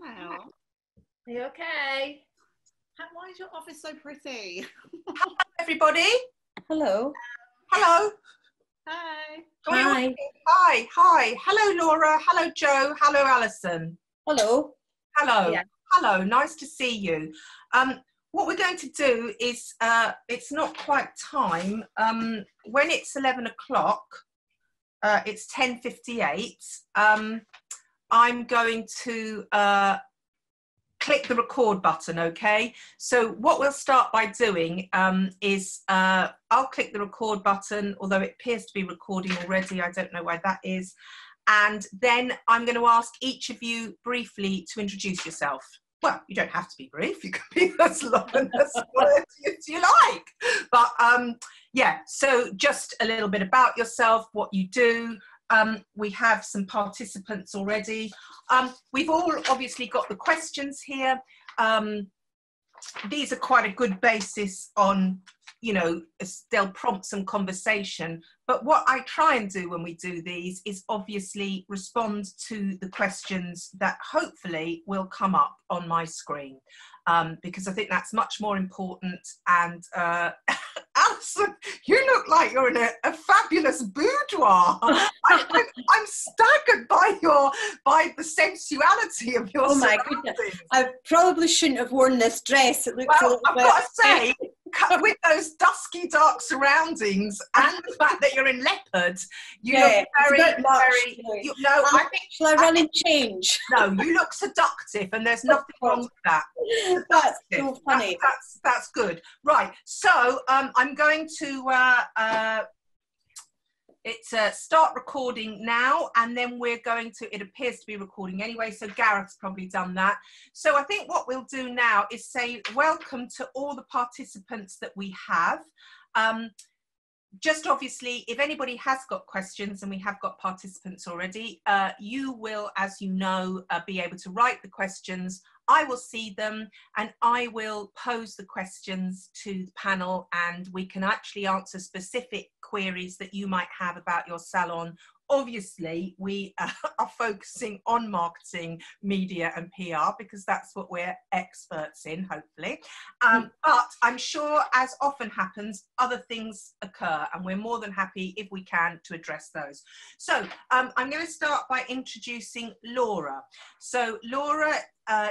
Hello. Are you okay? Why is your office so pretty? Hello, everybody. Hello. Hello. Hi. Hi. Hi. Hi. Hello, Laura. Hello, Joe. Hello, Alison. Hello. Hello. Yeah. Hello. Nice to see you. What we're going to do is, it's not quite time. When it's 11 o'clock, it's 10:58. I'm going to click the record button, okay? So what we'll start by doing is I'll click the record button, although it appears to be recording already. I don't know why that is. And then I'm going to ask each of you briefly to introduce yourself. Well, you don't have to be brief. You can be as long and as short as you like. But yeah, so just a little bit about yourself, what you do. We have some participants already. We've all obviously got the questions here. These are quite a good basis on, you know, they'll prompt some conversation. But what I try and do when we do these is obviously respond to the questions that hopefully will come up on my screen, because I think that's much more important. And Alison, you look like you're in a fabulous boudoir. I'm staggered by the sensuality of your Oh my surroundings. goodness. I probably shouldn't have worn this dress. It looks a Well, little I've bit... got to say, with those dusky dark surroundings and the fact that you're in leopard, you look very, I think, shall I run and change? no, you look seductive, and there's nothing wrong with that. That's so funny. That's good. Right, so I'm going to start recording now, and then we're going to, it appears to be recording anyway, so Gareth's probably done that. So I think what we'll do now is say welcome to all the participants that we have. Just obviously, if anybody has got questions, and we have got participants already, you will, as you know, be able to write the questions. I will see them, and I will pose the questions to the panel, and we can actually answer specific queries that you might have about your salon. Obviously, we are focusing on marketing, media and PR, because that's what we're experts in, hopefully. But I'm sure, as often happens, other things occur, and we're more than happy, if we can, to address those. So I'm going to start by introducing Laura. So Laura,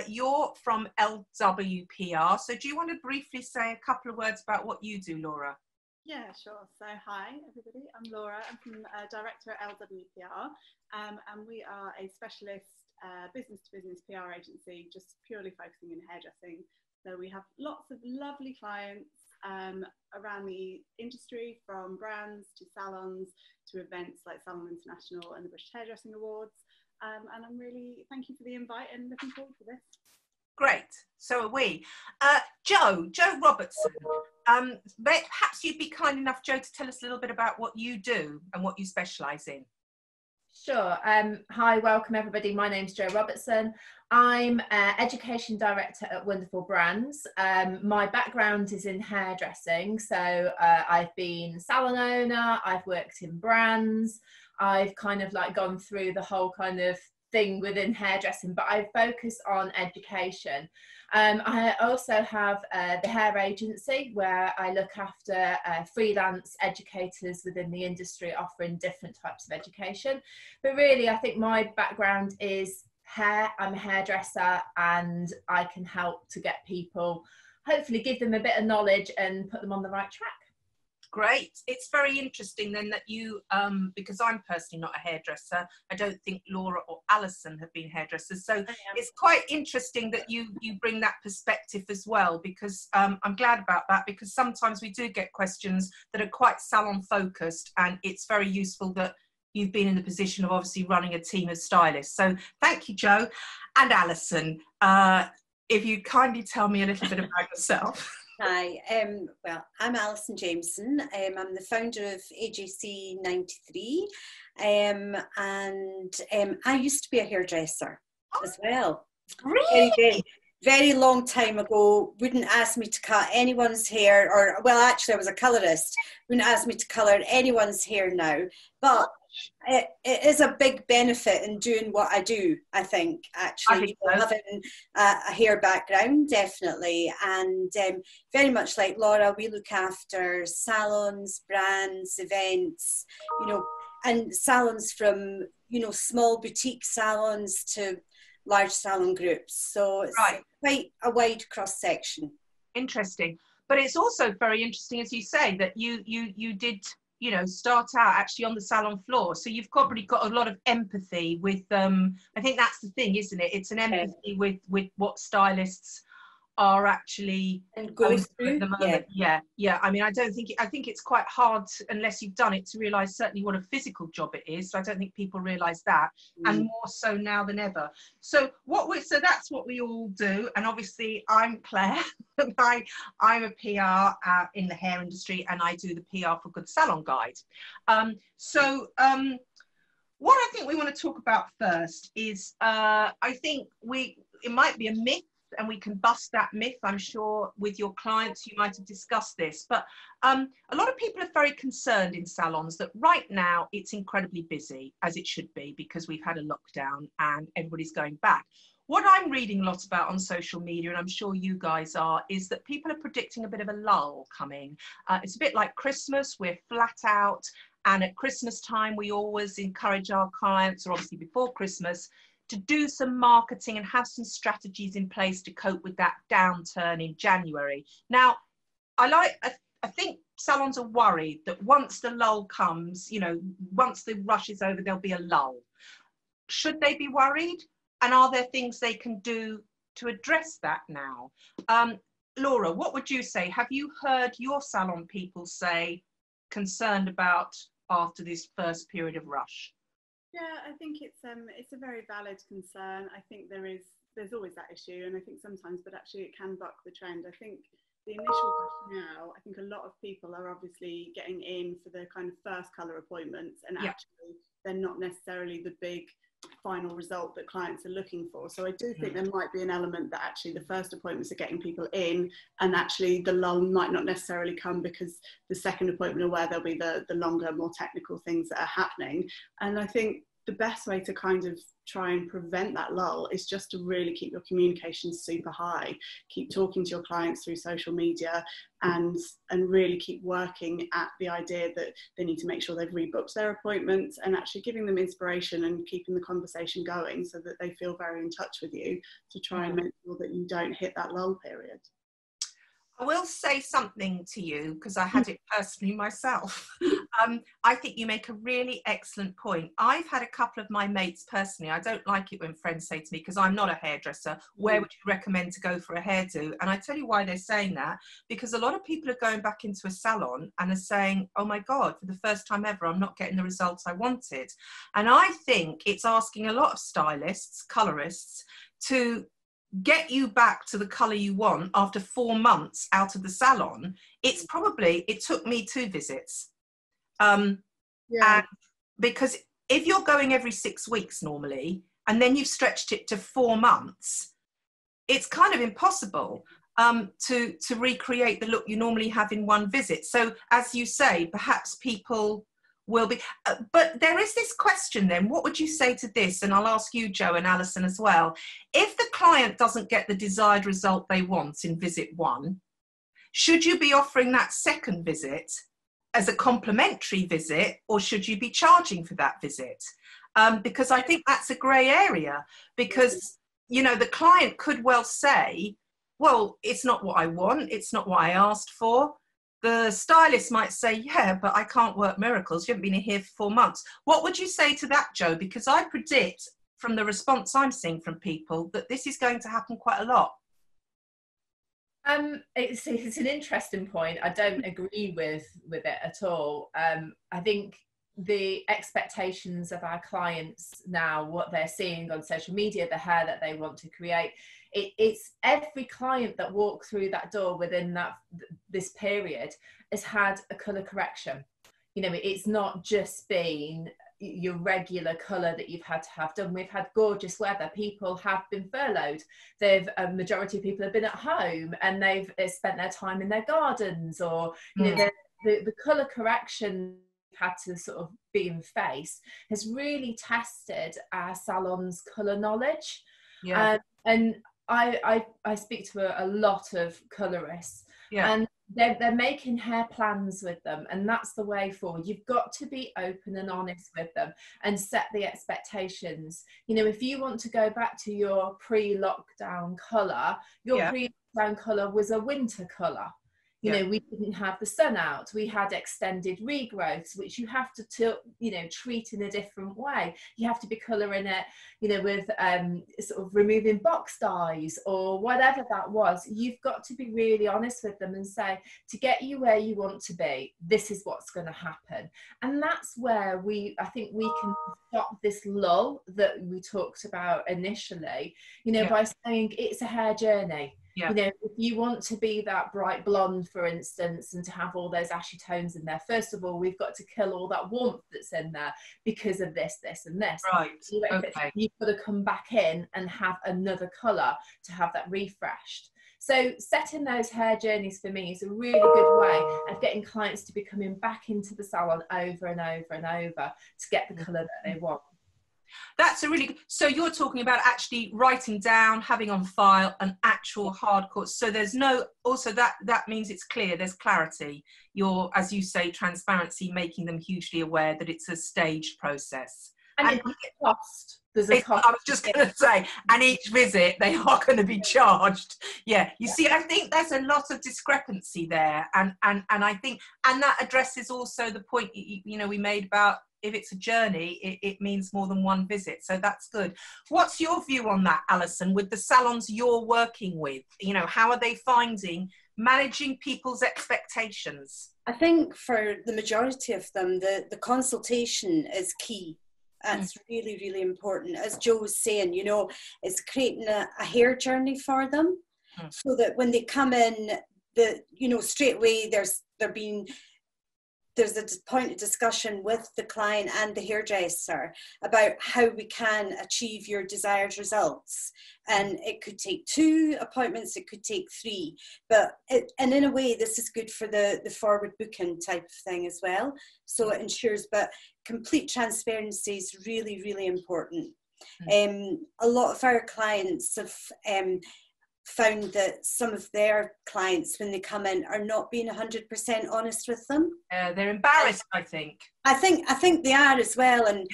you're from LWPR. So do you want to briefly say a couple of words about what you do, Laura? Yeah, sure. So hi, everybody. I'm Laura. I'm from Director at LWPR, and we are a specialist business-to-business PR agency, just purely focusing in hairdressing. So we have lots of lovely clients around the industry, from brands to salons to events like Salon International and the British Hairdressing Awards. And I'm really, thank you for the invite, and looking forward to this. Great, so are we. Joe Robertson, perhaps you'd be kind enough, Joe, to tell us a little bit about what you do and what you specialise in. Sure. Hi, welcome everybody. My name's Joe Robertson. I'm Education Director at Wonderful Brands. My background is in hairdressing, so I've been salon owner, I've worked in brands, I've kind of like gone through the whole kind of thing within hairdressing, but I focus on education. I also have the hair agency, where I look after freelance educators within the industry, offering different types of education. But really, I think my background is hair. I'm a hairdresser, and I can help to get people, hopefully give them a bit of knowledge and put them on the right track. Great. It's very interesting then that you, because I'm personally not a hairdresser, I don't think Laura or Alison have been hairdressers. So it's quite interesting that you bring that perspective as well, because I'm glad about that, because sometimes we do get questions that are quite salon focused, and it's very useful that you've been in the position of obviously running a team of stylists. So thank you, Joe. And Alison, if you'd kindly tell me a little bit about yourself. Hi, well, I'm Alison Jameson. I'm the founder of AJC 93, and I used to be a hairdresser as well. Really? very long time ago wouldn't ask me to cut anyone's hair, or, well, actually I was a colourist, wouldn't ask me to colour anyone's hair now. But it is a big benefit in doing what I do, I think, actually, having a hair background, definitely. And very much like Laura, we look after salons, brands, events, you know, and salons from, you know, small boutique salons to large salon groups. So it's quite a wide cross section. Interesting. But it's also very interesting, as you say, that you did, you know, start out actually on the salon floor. So you've probably got a lot of empathy with, I think that's the thing, isn't it? It's an empathy with what stylists are actually going through at the moment. Yeah. I mean, I think it's quite hard, unless you've done it, to realise certainly what a physical job it is. So I don't think people realise that, and more so now than ever. So that's what we all do. And obviously I'm Claire. I'm a PR in the hair industry, and I do the PR for Good Salon Guide. What I think we want to talk about first is, I think it might be a myth, and we can bust that myth. I'm sure with your clients you might have discussed this, but a lot of people are very concerned in salons that right now it's incredibly busy, as it should be, because we've had a lockdown and everybody's going back. What I'm reading a lot about on social media, and I'm sure you guys are, is that people are predicting a bit of a lull coming. It's a bit like Christmas, we're flat out, and at Christmas time we always encourage our clients, or obviously before Christmas, to do some marketing and have some strategies in place to cope with that downturn in January. Now, I think salons are worried that once the lull comes, you know, once the rush is over, there'll be a lull. Should they be worried? And are there things they can do to address that now? Laura, what would you say? Have you heard your salon people say concerned about after this first period of rush? Yeah, I think it's a very valid concern. I think there's always that issue, and I think sometimes, but actually it can buck the trend. I think the initial rush now, I think a lot of people are obviously getting in for the kind of first colour appointments, and actually they're not necessarily the big final result that clients are looking for. So I do think there might be an element that actually the first appointments are getting people in, and actually the lull might not necessarily come because the second appointment are where there'll be the longer, more technical things that are happening. And I think the best way to kind of try and prevent that lull is just to really keep your communication super high, keep talking to your clients through social media, and really keep working at the idea that they need to make sure they've rebooked their appointments, and actually giving them inspiration and keeping the conversation going so that they feel very in touch with you, to try and make sure that you don't hit that lull period. I will say something to you, because I had it personally myself. I think you make a really excellent point. I've had a couple of my mates personally, I don't like it when friends say to me, because I'm not a hairdresser, where would you recommend to go for a hairdo? And I tell you why they're saying that, because a lot of people are going back into a salon and are saying, oh my God, for the first time ever, I'm not getting the results I wanted. And I think it's asking a lot of stylists, colorists, to get you back to the colour you want after 4 months out of the salon. It took me 2 visits. And because if you're going every 6 weeks normally, and then you've stretched it to 4 months, it's kind of impossible to recreate the look you normally have in 1 visit. So as you say, perhaps people will be, but there is this question then, what would you say to this? And I'll ask you, Joe, and Alison as well. If the client doesn't get the desired result they want in visit 1, should you be offering that second visit as a complimentary visit, or should you be charging for that visit? Because I think that's a grey area, because, you know, the client could well say, well, it's not what I want, it's not what I asked for. The stylist might say, yeah, but I can't work miracles. You haven't been here for 4 months. What would you say to that, Joe? Because I predict from the response I'm seeing from people that this is going to happen quite a lot. It's an interesting point. I don't agree with it at all. I think the expectations of our clients now, what they're seeing on social media, the hair that they want to create, it's every client that walked through that door within this period has had a colour correction. You know, it's not just been your regular colour that you've had to have done. We've had gorgeous weather. People have been furloughed. A majority of people have been at home and they've spent their time in their gardens, or you know, the colour correction had to sort of be in face has really tested our salon's colour knowledge. And I speak to a lot of colourists, and they're making hair plans with them, and that's the way forward. You've got to be open and honest with them and set the expectations. You know, if you want to go back to your pre-lockdown colour, your pre-lockdown colour was a winter colour. You know, we didn't have the sun out. We had extended regrowths, which you have to you know, treat in a different way. You have to be colouring it, you know, with sort of removing box dyes or whatever that was. You've got to be really honest with them and say, to get you where you want to be, this is what's going to happen. And that's where I think we can stop this lull that we talked about initially, you know, by saying it's a hair journey. You know, if you want to be that bright blonde, for instance, and to have all those ashy tones in there, first of all, we've got to kill all that warmth that's in there because of this, this, and this. Right. You've got to come back in and have another colour to have that refreshed. So setting those hair journeys for me is a really good way of getting clients to be coming back into the salon over and over and over to get the colour that they want. That's a really good, so you're talking about actually writing down, having on file an actual hardcore. So there's no, also that means it's clear, there's clarity. You're, as you say, transparency, making them hugely aware that it's a staged process. And it's a cost. There's a cost. I was just going to say, and each visit they are going to be charged. Yeah, you see, I think there's a lot of discrepancy there, and I think, and that addresses also the point you know we made about, if it's a journey, it means more than one visit. So that's good. What's your view on that, Alison, with the salons you're working with? You know, how are they finding managing people's expectations? I think for the majority of them, the consultation is key. That's really, really important. As Joe was saying, you know, it's creating a hair journey for them so that when they come in, you know, straight away there's a point of discussion with the client and the hairdresser about how we can achieve your desired results. And it could take 2 appointments, it could take 3, and in a way this is good for the forward booking type of thing as well. So it ensures, but complete transparency is really, really important. A lot of our clients have found that some of their clients, when they come in, are not being 100% honest with them. They're embarrassed, I think. I think they are as well, and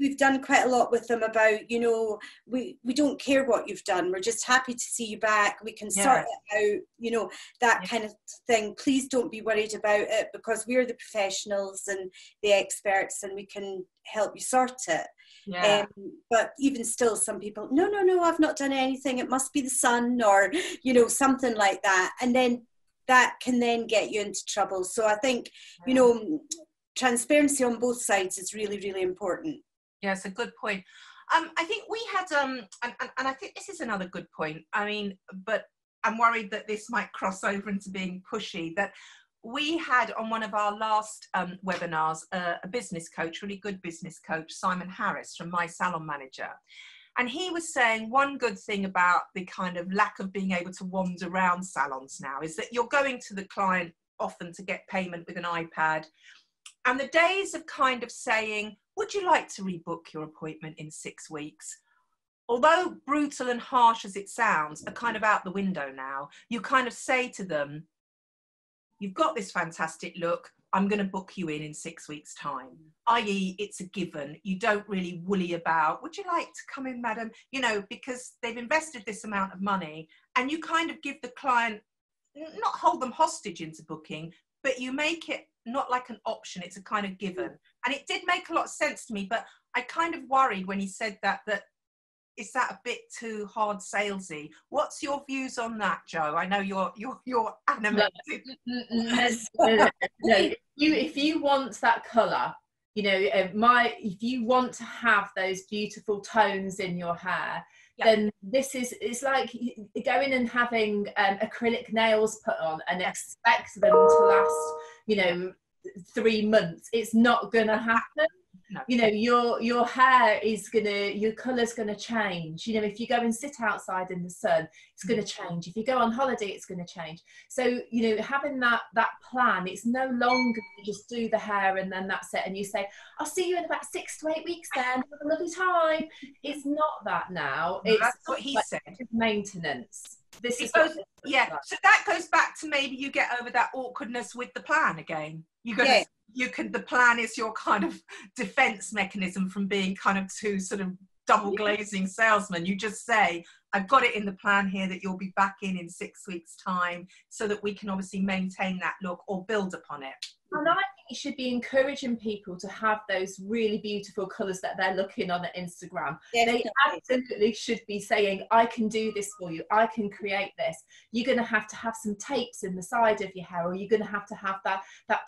we've done quite a lot with them about, you know, we don't care what you've done, we're just happy to see you back, we can sort it out, you know, that kind of thing. Please don't be worried about it, because we're the professionals and the experts and we can help you sort it. But even still, some people, no, I've not done anything, it must be the sun, or, you know, something like that, and then that can then get you into trouble. So I think, you know, transparency on both sides is really, really important. Yes, a good point. I think we had, and I think this is another good point. I mean, but I'm worried that this might cross over into being pushy, that we had on one of our last webinars, a business coach, really good business coach, Simon Harris from My Salon Manager. And he was saying one good thing about the kind of lack of being able to wander around salons now is that you're going to the client often to get payment with an iPad. And the days of kind of saying, would you like to rebook your appointment in 6 weeks? Although brutal and harsh as it sounds, are kind of out the window now. You kind of say to them, you've got this fantastic look, I'm going to book you in 6 weeks' time. I.e., it's a given. You don't really woolly about, would you like to come in, madam? You know, because they've invested this amount of money, and you kind of give the client, not hold them hostage into booking, but you make it not like an option, it's a kind of given. And it did make a lot of sense to me, but I kind of worried when he said that is that a bit too hard salesy? What's your views on that, Joe? I know you're animated. No, if you want that colour, you know, if you want to have those beautiful tones in your hair, then it's like going and having acrylic nails put on and expect them to last, you know, 3 months. It's not gonna happen. No. You know, your hair is your colour's gonna change. You know, if you go and sit outside in the sun, it's gonna change. If you go on holiday, it's gonna change. So, you know, having that plan, it's no longer you just do the hair and then that's it, and you say, I'll see you in about 6 to 8 weeks then, have a lovely time. It's not that now. No, It's that's what he said. Maintenance. This is yeah. Like. So that goes back to maybe you get over that awkwardness with the plan again. The plan is your kind of defense mechanism from being kind of two sort of double glazing salesmen. You just say, I've got it in the plan here that you'll be back in 6 weeks time, so that we can obviously maintain that look or build upon it. And I think you should be encouraging people to have those really beautiful colours that they're looking on at Instagram. Definitely. They absolutely should be saying, I can do this for you, I can create this. You're going to have some tapes in the side of your hair, or you're going to have that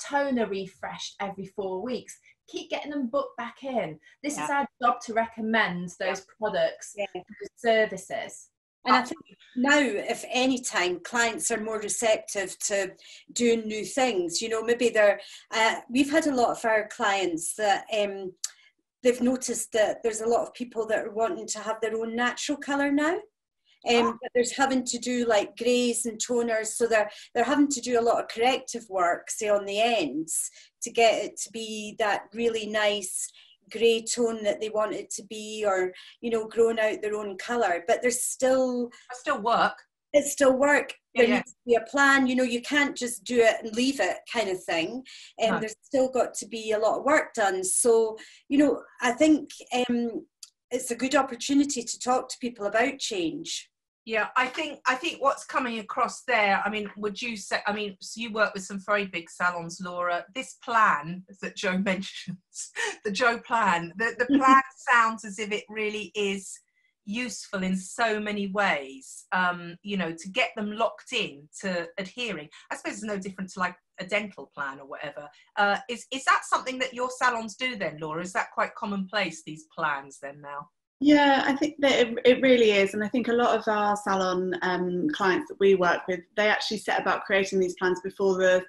toner refreshed every 4 weeks. Keep getting them booked back in. This is our job, to recommend those products, those services. And I think now, if any time, clients are more receptive to doing new things. You know, maybe we've had a lot of our clients that they've noticed that there's a lot of people that are wanting to have their own natural colour now. But there's having to do like greys and toners, so they're having to do a lot of corrective work, say on the ends, to get it to be that really nice grey tone that they want it to be, or, you know, growing out their own colour. But there's still work. It's still work. There needs to be a plan. You know, you can't just do it and leave it, kind of thing. And there's still got to be a lot of work done. So, you know, I think it's a good opportunity to talk to people about change. Yeah, I think what's coming across there, I mean, would you say, I mean, so you work with some very big salons, Laura. This plan that Joe mentions, the Joe plan, the plan sounds as if it really is useful in so many ways, you know, to get them locked in to adhering. I suppose it's no different to like a dental plan or whatever. Is that something that your salons do then, Laura? Is that quite commonplace, these plans then now? Yeah, I think that it really is. And I think a lot of our salon clients that we work with, they actually set about creating these plans before the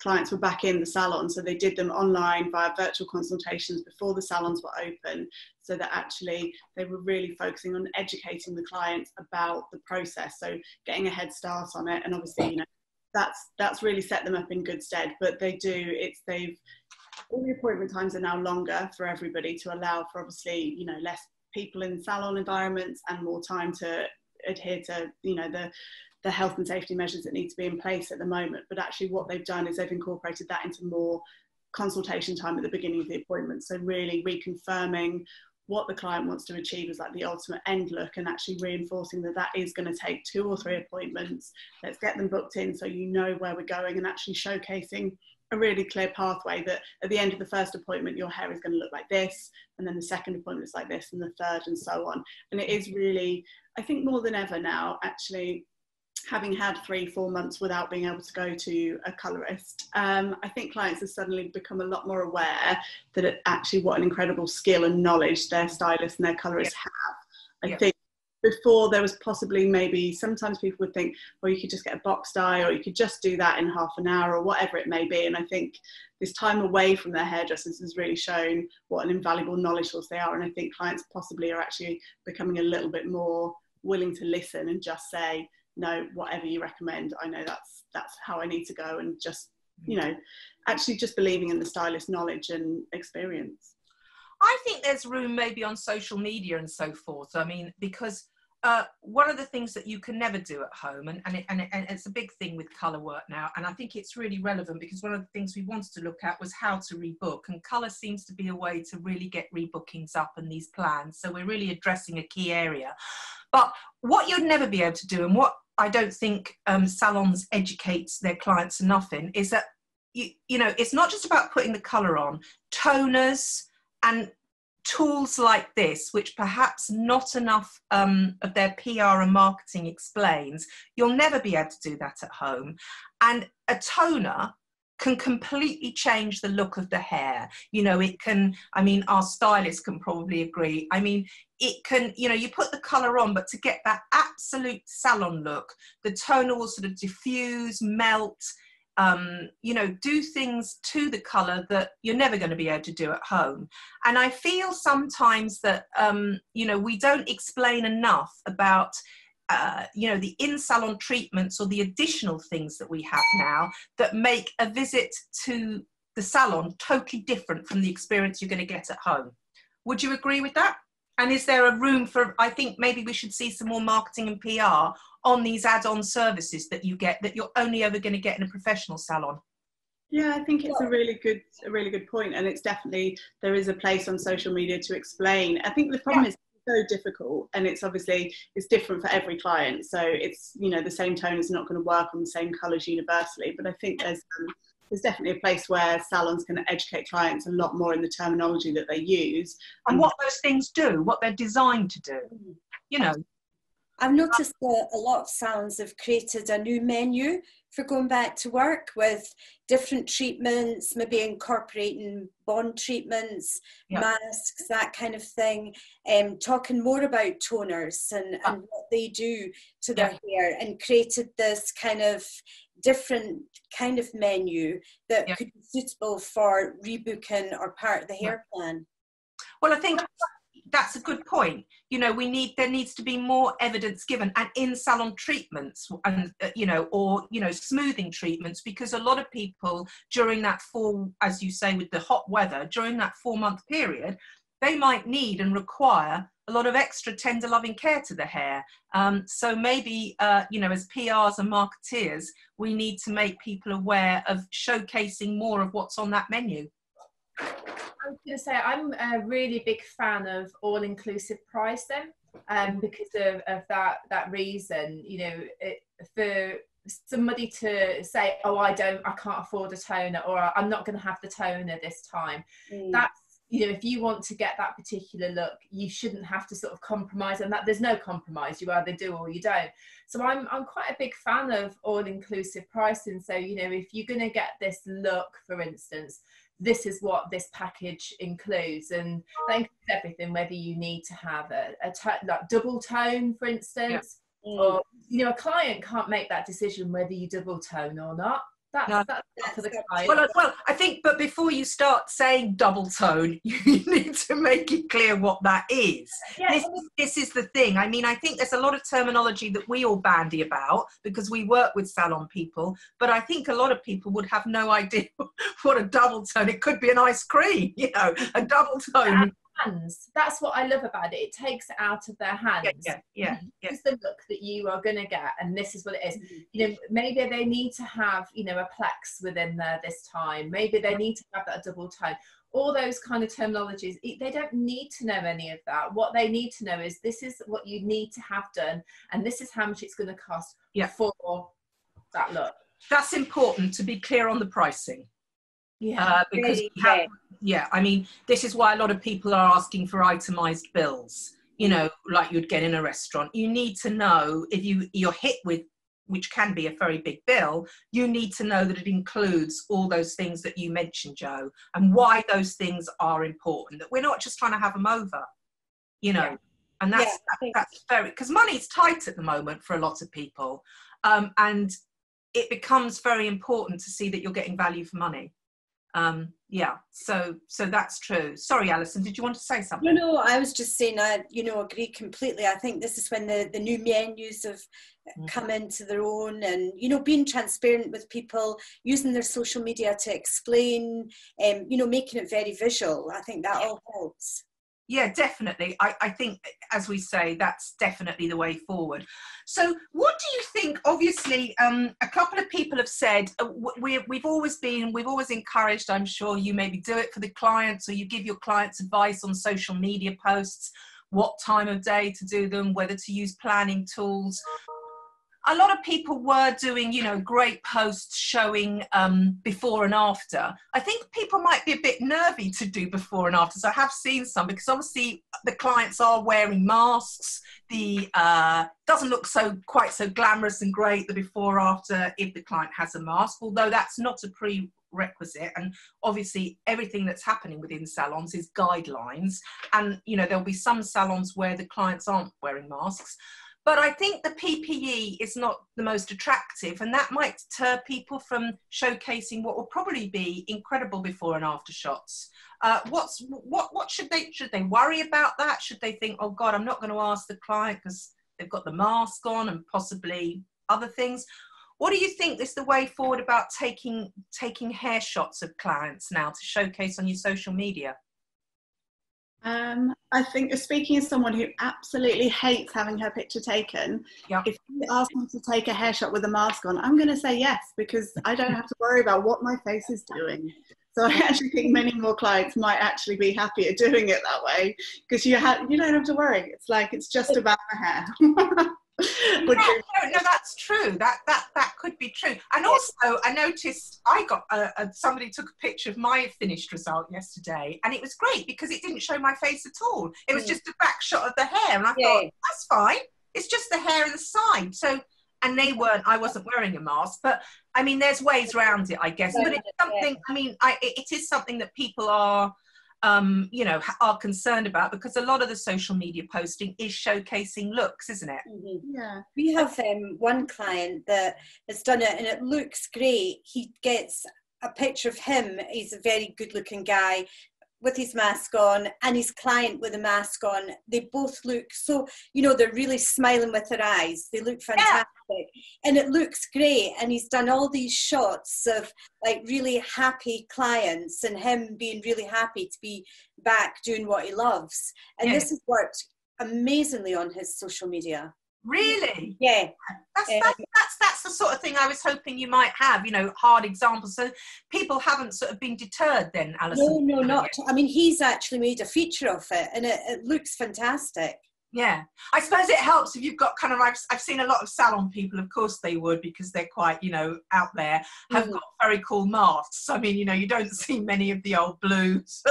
clients were back in the salon. So they did them online via virtual consultations before the salons were open, so that actually they were really focusing on educating the clients about the process. So getting a head start on it. And obviously, you know, that's really set them up in good stead. But all the appointment times are now longer for everybody, to allow for, obviously, you know, less people in salon environments and more time to adhere to, you know, the health and safety measures that need to be in place at the moment. But actually what they've done is they've incorporated that into more consultation time at the beginning of the appointment. So really reconfirming what the client wants to achieve as like the ultimate end look, and actually reinforcing that is going to take 2 or 3 appointments. Let's get them booked in so you know where we're going, and actually showcasing a really clear pathway that at the end of the first appointment your hair is going to look like this, and then the second appointment is like this, and the third, and so on. And it is really, I think more than ever now, actually, having had 3-4 months without being able to go to a colourist, I think clients have suddenly become a lot more aware that actually what an incredible skill and knowledge their stylists and their colourists have. I think before there was possibly, maybe sometimes people would think, well, you could just get a box dye, or you could just do that in half an hour, or whatever it may be. And I think this time away from their hairdressers has really shown what an invaluable knowledge source they are. And I think clients possibly are actually becoming a little bit more willing to listen and just say, no, whatever you recommend, I know that's how I need to go, and just, you know, actually just believing in the stylist knowledge and experience. I think there's room maybe on social media and so forth. I mean, because one of the things that you can never do at home, and it's a big thing with colour work now, and I think it's really relevant, because one of the things we wanted to look at was how to rebook, and colour seems to be a way to really get rebookings up in these plans. So we're really addressing a key area. But what you'd never be able to do, and what I don't think salons educates their clients enough in, is that, you know, it's not just about putting the colour on. Toners and tools like this, which perhaps not enough of their PR and marketing explains, you'll never be able to do that at home. And a toner can completely change the look of the hair. You know, it can, I mean, our stylists can probably agree. I mean, it can, you know, you put the colour on, but to get that absolute salon look, the toner will sort of diffuse, melt, you know, do things to the colour that you're never going to be able to do at home. And I feel sometimes that, you know, we don't explain enough about, you know, the in-salon treatments or the additional things that we have now that make a visit to the salon totally different from the experience you're going to get at home. Would you agree with that? And is there a room for, I think maybe we should see some more marketing and PR on these add-on services that you get that you're only ever going to get in a professional salon? Yeah, I think it's a really good point, and it's definitely, there is a place on social media to explain. I think the problem is so difficult, and it's obviously it's different for every client, so it's, you know, the same tone is not going to work on the same colours universally, but I think there's definitely a place where salons can educate clients a lot more in the terminology that they use and what those things do, what they're designed to do, you know. I've noticed that a lot of salons have created a new menu for going back to work with different treatments, maybe incorporating bond treatments, masks, that kind of thing, talking more about toners and what they do to their hair, and created this kind of different kind of menu that could be suitable for rebooking or part of the hair plan. Well, I think that's a good point. You know, there needs to be more evidence given, and in-salon treatments, and you know, or, you know, smoothing treatments, because a lot of people during that as you say, with the hot weather, during that 4-month period, they might need and require a lot of extra tender loving care to the hair. So maybe, you know, as PRs and marketeers, we need to make people aware of showcasing more of what's on that menu. I was going to say, I'm a really big fan of all-inclusive pricing, because of that reason. You know, for somebody to say, oh, I can't afford a toner, or I'm not going to have the toner this time, that's, you know, if you want to get that particular look, you shouldn't have to sort of compromise on that. There's no compromise. You either do or you don't. So I'm quite a big fan of all-inclusive pricing. So, you know, if you're going to get this look, for instance, this is what this package includes, and that includes everything, whether you need to have like double tone, for instance, or, you know, a client can't make that decision whether you double tone or not. That's not for the client. Well, I think, but before you start saying double tone, you need to make it clear what that is. Yeah. This is the thing. I mean, I think there's a lot of terminology that we all bandy about because we work with salon people, but I think a lot of people would have no idea what a double tone. It could be an ice cream, you know, a double tone. Hands. That's what I love about it. It takes it out of their hands. This is the look that you are going to get, and this is what it is. You know, maybe they need to have, you know, a plex within there this time. Maybe they need to have that double tone. All those kind of terminologies, they don't need to know any of that. What they need to know is this is what you need to have done, and this is how much it's going to cost for that look. That's important to be clear on the pricing. Because I mean, this is why a lot of people are asking for itemized bills, you know, like you'd get in a restaurant. You need to know, if you're hit with, which can be a very big bill, you need to know that it includes all those things that you mentioned, Jo, and why those things are important, that we're not just trying to have them over, you know. And that's very, because money's tight at the moment for a lot of people, and it becomes very important to see that you're getting value for money. So that's true. Sorry, Alison, did you want to say something? No, I was just saying I, you know, agree completely. I think this is when the new menus have come into their own, and, you know, being transparent with people, using their social media to explain, you know, making it very visual. I think that all helps. Yeah, definitely. I think, as we say, that's definitely the way forward. So what do you think? Obviously, a couple of people have said, we've always encouraged, I'm sure you maybe do it for the clients, or you give your clients advice on social media posts, what time of day to do them, whether to use planning tools. A lot of people were doing, you know, great posts showing before and after. I think people might be a bit nervy to do before and after. So I have seen some, because obviously the clients are wearing masks. The doesn't look quite so glamorous and great, the before after, if the client has a mask, although that's not a prerequisite. And obviously everything that's happening within salons is guidelines. And, you know, there'll be some salons where the clients aren't wearing masks. But I think the PPE is not the most attractive, and that might deter people from showcasing what will probably be incredible before and after shots. What should they worry about that? Should they think, oh God, I'm not going to ask the client because they've got the mask on and possibly other things? What do you think is the way forward about taking hair shots of clients now to showcase on your social media? I think, speaking as someone who absolutely hates having her picture taken, Yep. if you ask me to take a hair shot with a mask on, I'm going to say yes, because I don't have to worry about what my face is doing. So I actually think many more clients might actually be happier doing it that way, because you don't have to worry. It's like, it's just about the hair. No, that's true. That could be true. And also, I noticed I got somebody took a picture of my finished result yesterday, and it was great because it didn't show my face at all. It was just a back shot of the hair, and I thought, that's fine. It's just the hair and the side. So, and I wasn't wearing a mask, but I mean, there's ways around it, I guess. But it's something. I mean, it is something that people are. Are concerned about, because a lot of the social media posting is showcasing looks, isn't it? Mm-hmm. Yeah. We have one client that has done it and it looks great. He gets a picture of him. He's a very good looking guy with his mask on, and his client with a mask on. They both look so, they're really smiling with their eyes. They look fantastic. And it looks great. And he's done all these shots of like really happy clients and him being really happy to be back doing what he loves. And this has worked amazingly on his social media. Really? Yeah. That's the sort of thing I was hoping you might have, hard examples. So people haven't sort of been deterred then, Alison? No, not. I mean, he's actually made a feature of it, and it looks fantastic. Yeah, I suppose it helps if you've got kind of, I've seen a lot of salon people, of course they would, because they're quite, out there, have got very cool masks. I mean, you don't see many of the old blues.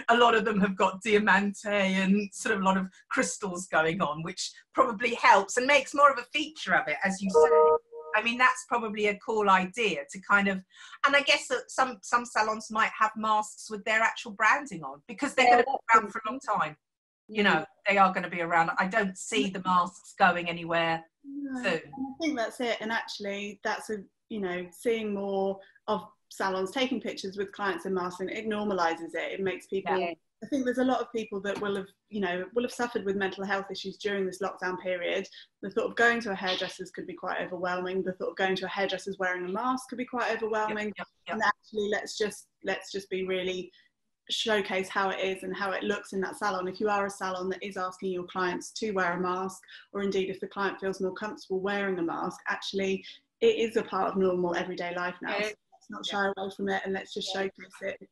A lot of them have got diamante and sort of a lot of crystals going on, which probably helps and makes more of a feature of it, as you say. I mean, that's probably a cool idea to kind of, and I guess that some salons might have masks with their actual branding on, because they're going to be around for a long time. They are going to be around. I don't see the masks going anywhere soon. I think that's it. And actually, that's seeing more of salons taking pictures with clients in masks, and it normalizes it. It makes people. Yeah. I think there's a lot of people that will have suffered with mental health issues during this lockdown period. The thought of going to a hairdresser's could be quite overwhelming. The thought of going to a hairdresser's wearing a mask could be quite overwhelming. Yep. And actually, let's just be really showcase how it is and how it looks in that salon. If you are a salon that is asking your clients to wear a mask, or indeed if the client feels more comfortable wearing a mask, actually it is a part of normal everyday life now. So let's not shy away from it, and let's just showcase it.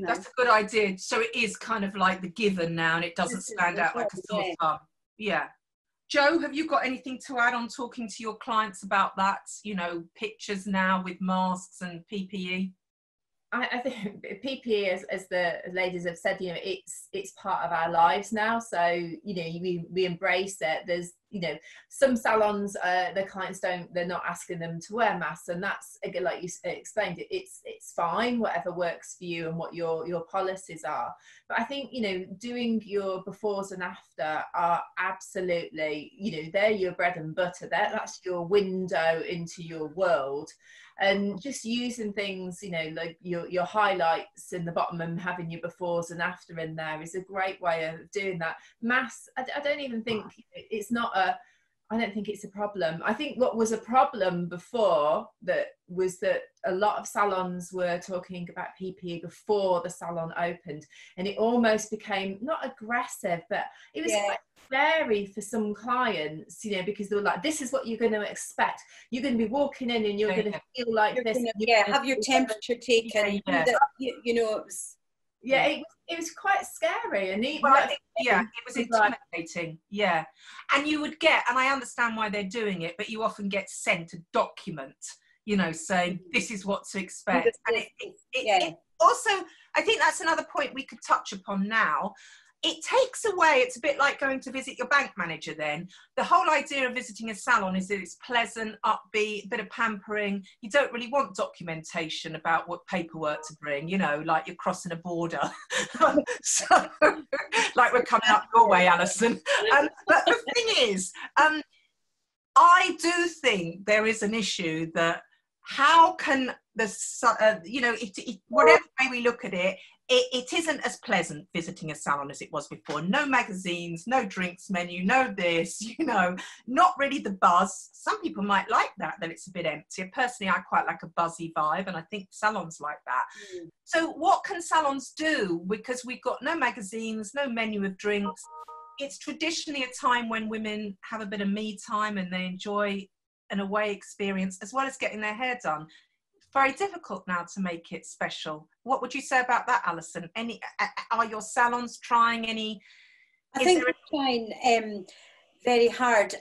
That's a good idea. So it is kind of like the given now, and it doesn't stand out like a sore thumb. Yeah. Jo, have you got anything to add on talking to your clients about that? Pictures now with masks and PPE? I think PPE, as the ladies have said, it's part of our lives now. So we embrace it. There's some salons, the clients they're not asking them to wear masks, and that's, again, like you explained, it's fine, whatever works for you and what your policies are. But I think doing your befores and after are absolutely they're your bread and butter. That's your window into your world. And just using things, like your highlights in the bottom and having your befores and after in there is a great way of doing that. Masks, I don't even think I don't think it's a problem. I think what was a problem before was that a lot of salons were talking about PPE before the salon opened, and it almost became not aggressive, but it was quite scary for some clients, because they were like, this is what you're going to expect. You're going to be walking in and you're going to feel like this. Have your temperature taken. It was quite scary, and it was intimidating. Yeah, and you would get, and I understand why they're doing it, but you often get sent a document, saying this is what to expect. And it also, I think that's another point we could touch upon now. It takes away, it's a bit like going to visit your bank manager then. The whole idea of visiting a salon is that it's pleasant, upbeat, a bit of pampering. You don't really want documentation about what paperwork to bring, like you're crossing a border. So, like we're coming up your way, Alison. But the thing is, I do think there is an issue that how can you know, whatever way we look at it, it isn't as pleasant visiting a salon as it was before. No magazines, no drinks menu, no this, you know, not really the buzz. Some people might like that it's a bit empty. Personally, I quite like a buzzy vibe, and I think salons like that. So what can salons do? Because we've got no magazines, no menu of drinks. It's traditionally a time when women have a bit of me time and they enjoy an away experience as well as getting their hair done. Very difficult now to make it special. What would you say about that, Alison? Are your salons trying any? I think they're trying very hard.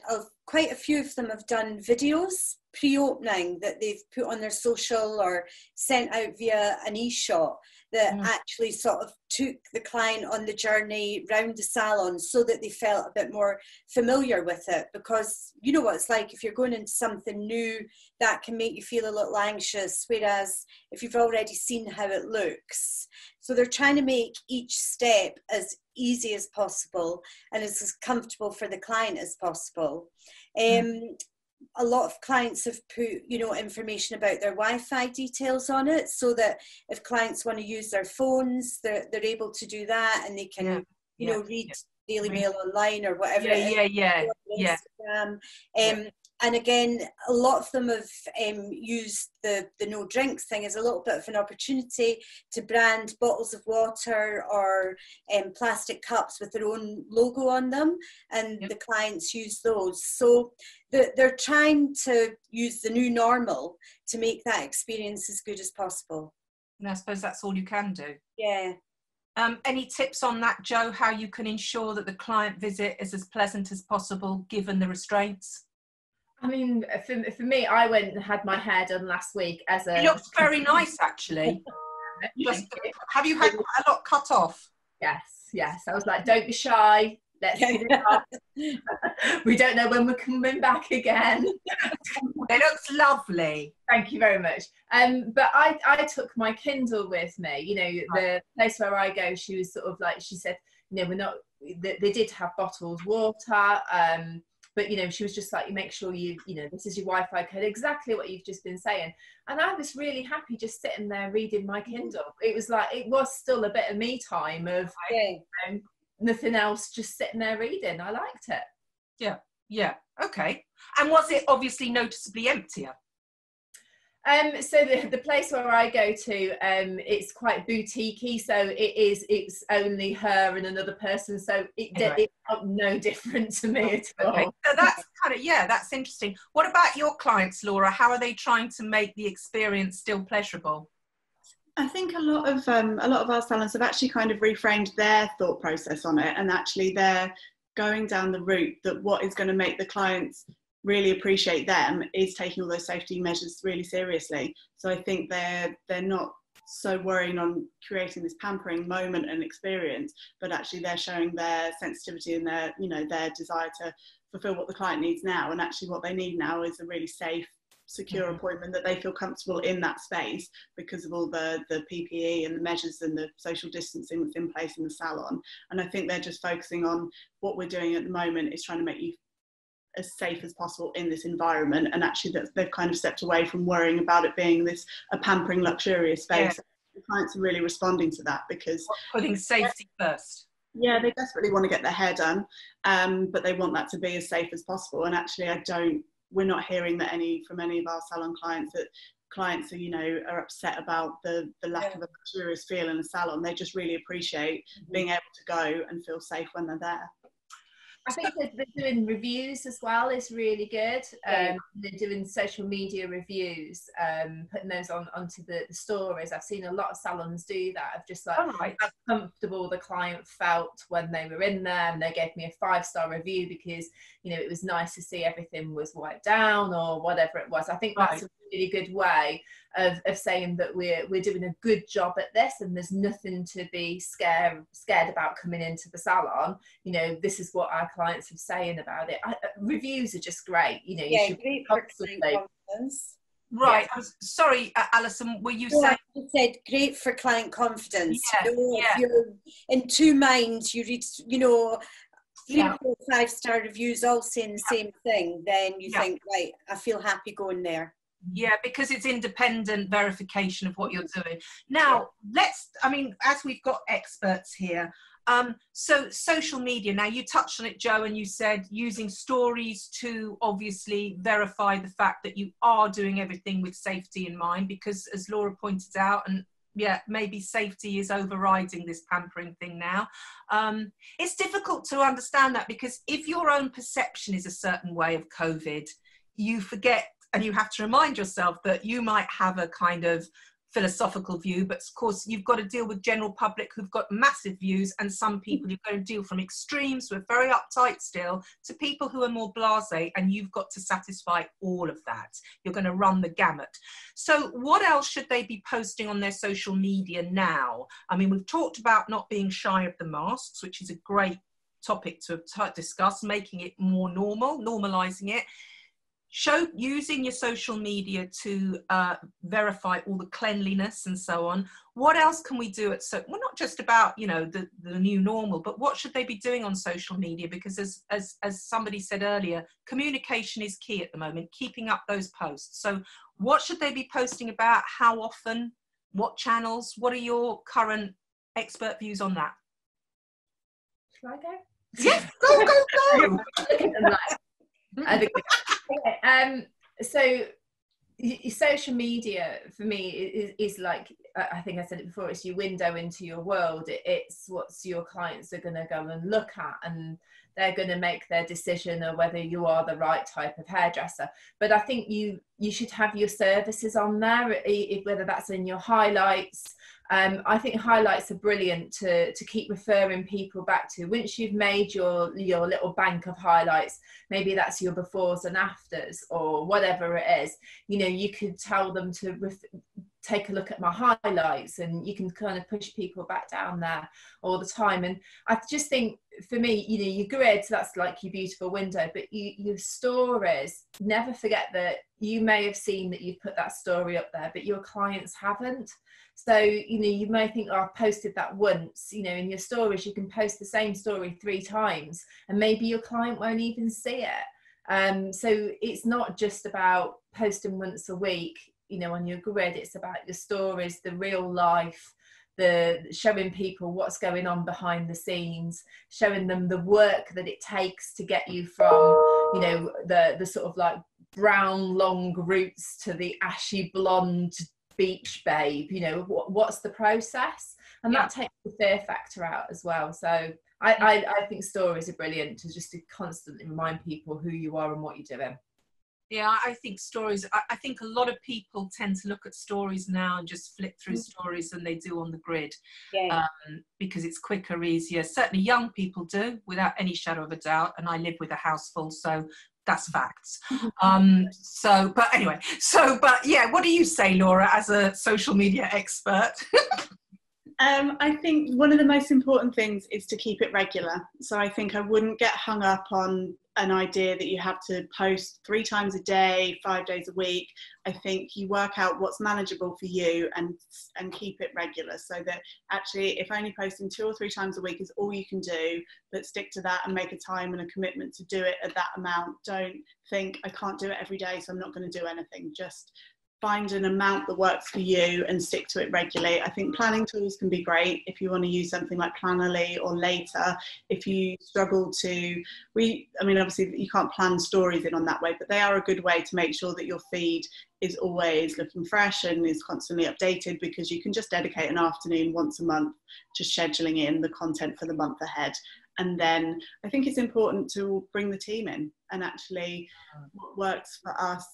Quite a few of them have done videos pre-opening that they've put on their social or sent out via an e-shot that actually sort of took the client on the journey round the salon so that they felt a bit more familiar with it, because you know what it's like if you're going into something new, that can make you feel a little anxious, whereas if you've already seen how it looks. So they're trying to make each step as easy as possible and as comfortable for the client as possible. A lot of clients have put, you know, information about their Wi-Fi details on it, so that if clients want to use their phones, they're able to do that, and they can, you know, read Daily Mail online or whatever. Instagram. And again, a lot of them have used the no drinks thing as a little bit of an opportunity to brand bottles of water or plastic cups with their own logo on them, and the clients use those. So they're trying to use the new normal to make that experience as good as possible. And I suppose that's all you can do. Yeah. Any tips on that, Jo, how you can ensure that the client visit is as pleasant as possible given the restraints? I mean, for me, I went and had my hair done last week as a... It looks very nice, actually. Have you had quite a lot cut off? Yes. I was like, don't be shy. Let's get it off. We don't know when we're coming back again. It looks lovely. Thank you very much. But I took my Kindle with me. You know, the place where I go, she was sort of like, she said, you know, we're not... They did have bottled water, but, you know, she was just like, you make sure you know, this is your Wi-Fi code, exactly what you've just been saying. And I was really happy just sitting there reading my Kindle. It was like, it was still a bit of me time of you know, nothing else, just sitting there reading. I liked it. Yeah. Okay. And was it obviously noticeably emptier? So the place where I go to, it's quite boutiquey, so it's only her and another person, so it felt no different to me at all. Okay. So that's kind of, that's interesting. What about your clients, Laura? How are they trying to make the experience still pleasurable? I think a lot of our salons have actually kind of reframed their thought process on it, and actually they're going down the route that what is going to make the clients really appreciate them is taking all those safety measures really seriously. So I think they're not so worrying on creating this pampering moment and experience, but actually they're showing their sensitivity and their, you know, their desire to fulfill what the client needs now. And actually what they need now is a really safe, secure appointment that they feel comfortable in that space because of all the PPE and the measures and the social distancing that's in place in the salon. And I think they're just focusing on what we're doing at the moment is trying to make you as safe as possible in this environment, and actually that they've kind of stepped away from worrying about it being a pampering luxurious space. The clients are really responding to that because putting safety first. Yeah, they desperately want to get their hair done, but they want that to be as safe as possible. And actually we're not hearing that from any of our salon clients that clients are, you know, are upset about the lack of a luxurious feel in a salon. They just really appreciate being able to go and feel safe when they're there. I think they're doing reviews as well is really good. They're doing social media reviews, putting those onto the stories. I've seen a lot of salons do that, of just like how comfortable the client felt when they were in there, and they gave me a 5-star review because, you know, it was nice to see everything was wiped down or whatever it was. I think that's a really good way of saying that we're doing a good job at this, and there's nothing to be scared about coming into the salon. You know, this is what our clients are saying about it. Reviews are just great. You know, you should great for client confidence. Right. I'm sorry, Alison, were you saying? I said great for client confidence. If you're in two minds, you read, you know, 3, 4, 5-star reviews all saying the same thing, then you think, right, I feel happy going there. Yeah, because it's independent verification of what you're doing. Now, I mean, as we've got experts here, so social media, now you touched on it, Joe, and you said using stories to obviously verify the fact that you are doing everything with safety in mind, because as Laura pointed out, and yeah, maybe safety is overriding this pampering thing now. It's difficult to understand that, because if your own perception is a certain way of COVID, you forget, and you have to remind yourself that you might have a kind of philosophical view, but of course you've got to deal with general public who've got massive views, and some people you've got to deal from extremes who are very uptight still to people who are more blasé, and you've got to satisfy all of that. You're going to run the gamut. So what else should they be posting on their social media now? I mean, we've talked about not being shy of the masks, which is a great topic to discuss, making it more normal, normalizing it. Using your social media to verify all the cleanliness and so on. What else can we do well, not just about, you know, the new normal, but what should they be doing on social media? Because as somebody said earlier, communication is key at the moment, keeping up those posts. So what should they be posting about? How often? What channels? What are your current expert views on that? Shall I go? Yes, go. I think so social media for me is like, I think I said it before, it's your window into your world. It's what your clients are going to go and look at, and they're going to make their decision of whether you are the right type of hairdresser. But I think you should have your services on there, whether that's in your highlights. I think highlights are brilliant to keep referring people back to. Once you've made your little bank of highlights, maybe that's your befores and afters or whatever it is, you know, you could tell them to take a look at my highlights, and you can kind of push people back down there all the time. And I just think, for me, you know, your grid, that's like your beautiful window, but your stories, never forget that you may have seen that you've put that story up there, but your clients haven't. So, you know, you may think, oh, I've posted that once. You know, in your stories, you can post the same story 3 times, and maybe your client won't even see it. So it's not just about posting once a week, you know, on your grid. It's about your stories, the real life, the showing people what's going on behind the scenes, showing them the work that it takes to get you from, you know, the sort of like brown long roots to the ashy blonde beach babe. You know, what's the process, and that takes the fear factor out as well. So I think stories are brilliant to constantly remind people who you are and what you're doing. Yeah, I think stories, I think a lot of people tend to look at stories now and just flip through stories than they do on the grid, because it's quicker, easier. Certainly young people do, without any shadow of a doubt, and I live with a house full, so that's facts. But yeah, what do you say, Laura, as a social media expert? I think one of the most important things is to keep it regular. So I think I wouldn't get hung up on an idea that you have to post 3 times a day, 5 days a week. I think you work out what's manageable for you and keep it regular, so that actually if only posting 2 or 3 times a week is all you can do, but stick to that and make a time and a commitment to do it at that amount. Don't think I can't do it every day, so I'm not going to do anything. Just find an amount that works for you and stick to it regularly. I think planning tools can be great if you want to use something like Plannerly or Later. If you struggle to, I mean, obviously you can't plan stories in on that way, but they are a good way to make sure that your feed is always looking fresh and is constantly updated, because you can just dedicate an afternoon once a month to scheduling in the content for the month ahead. And then I think it's important to bring the team in, and actually what works for us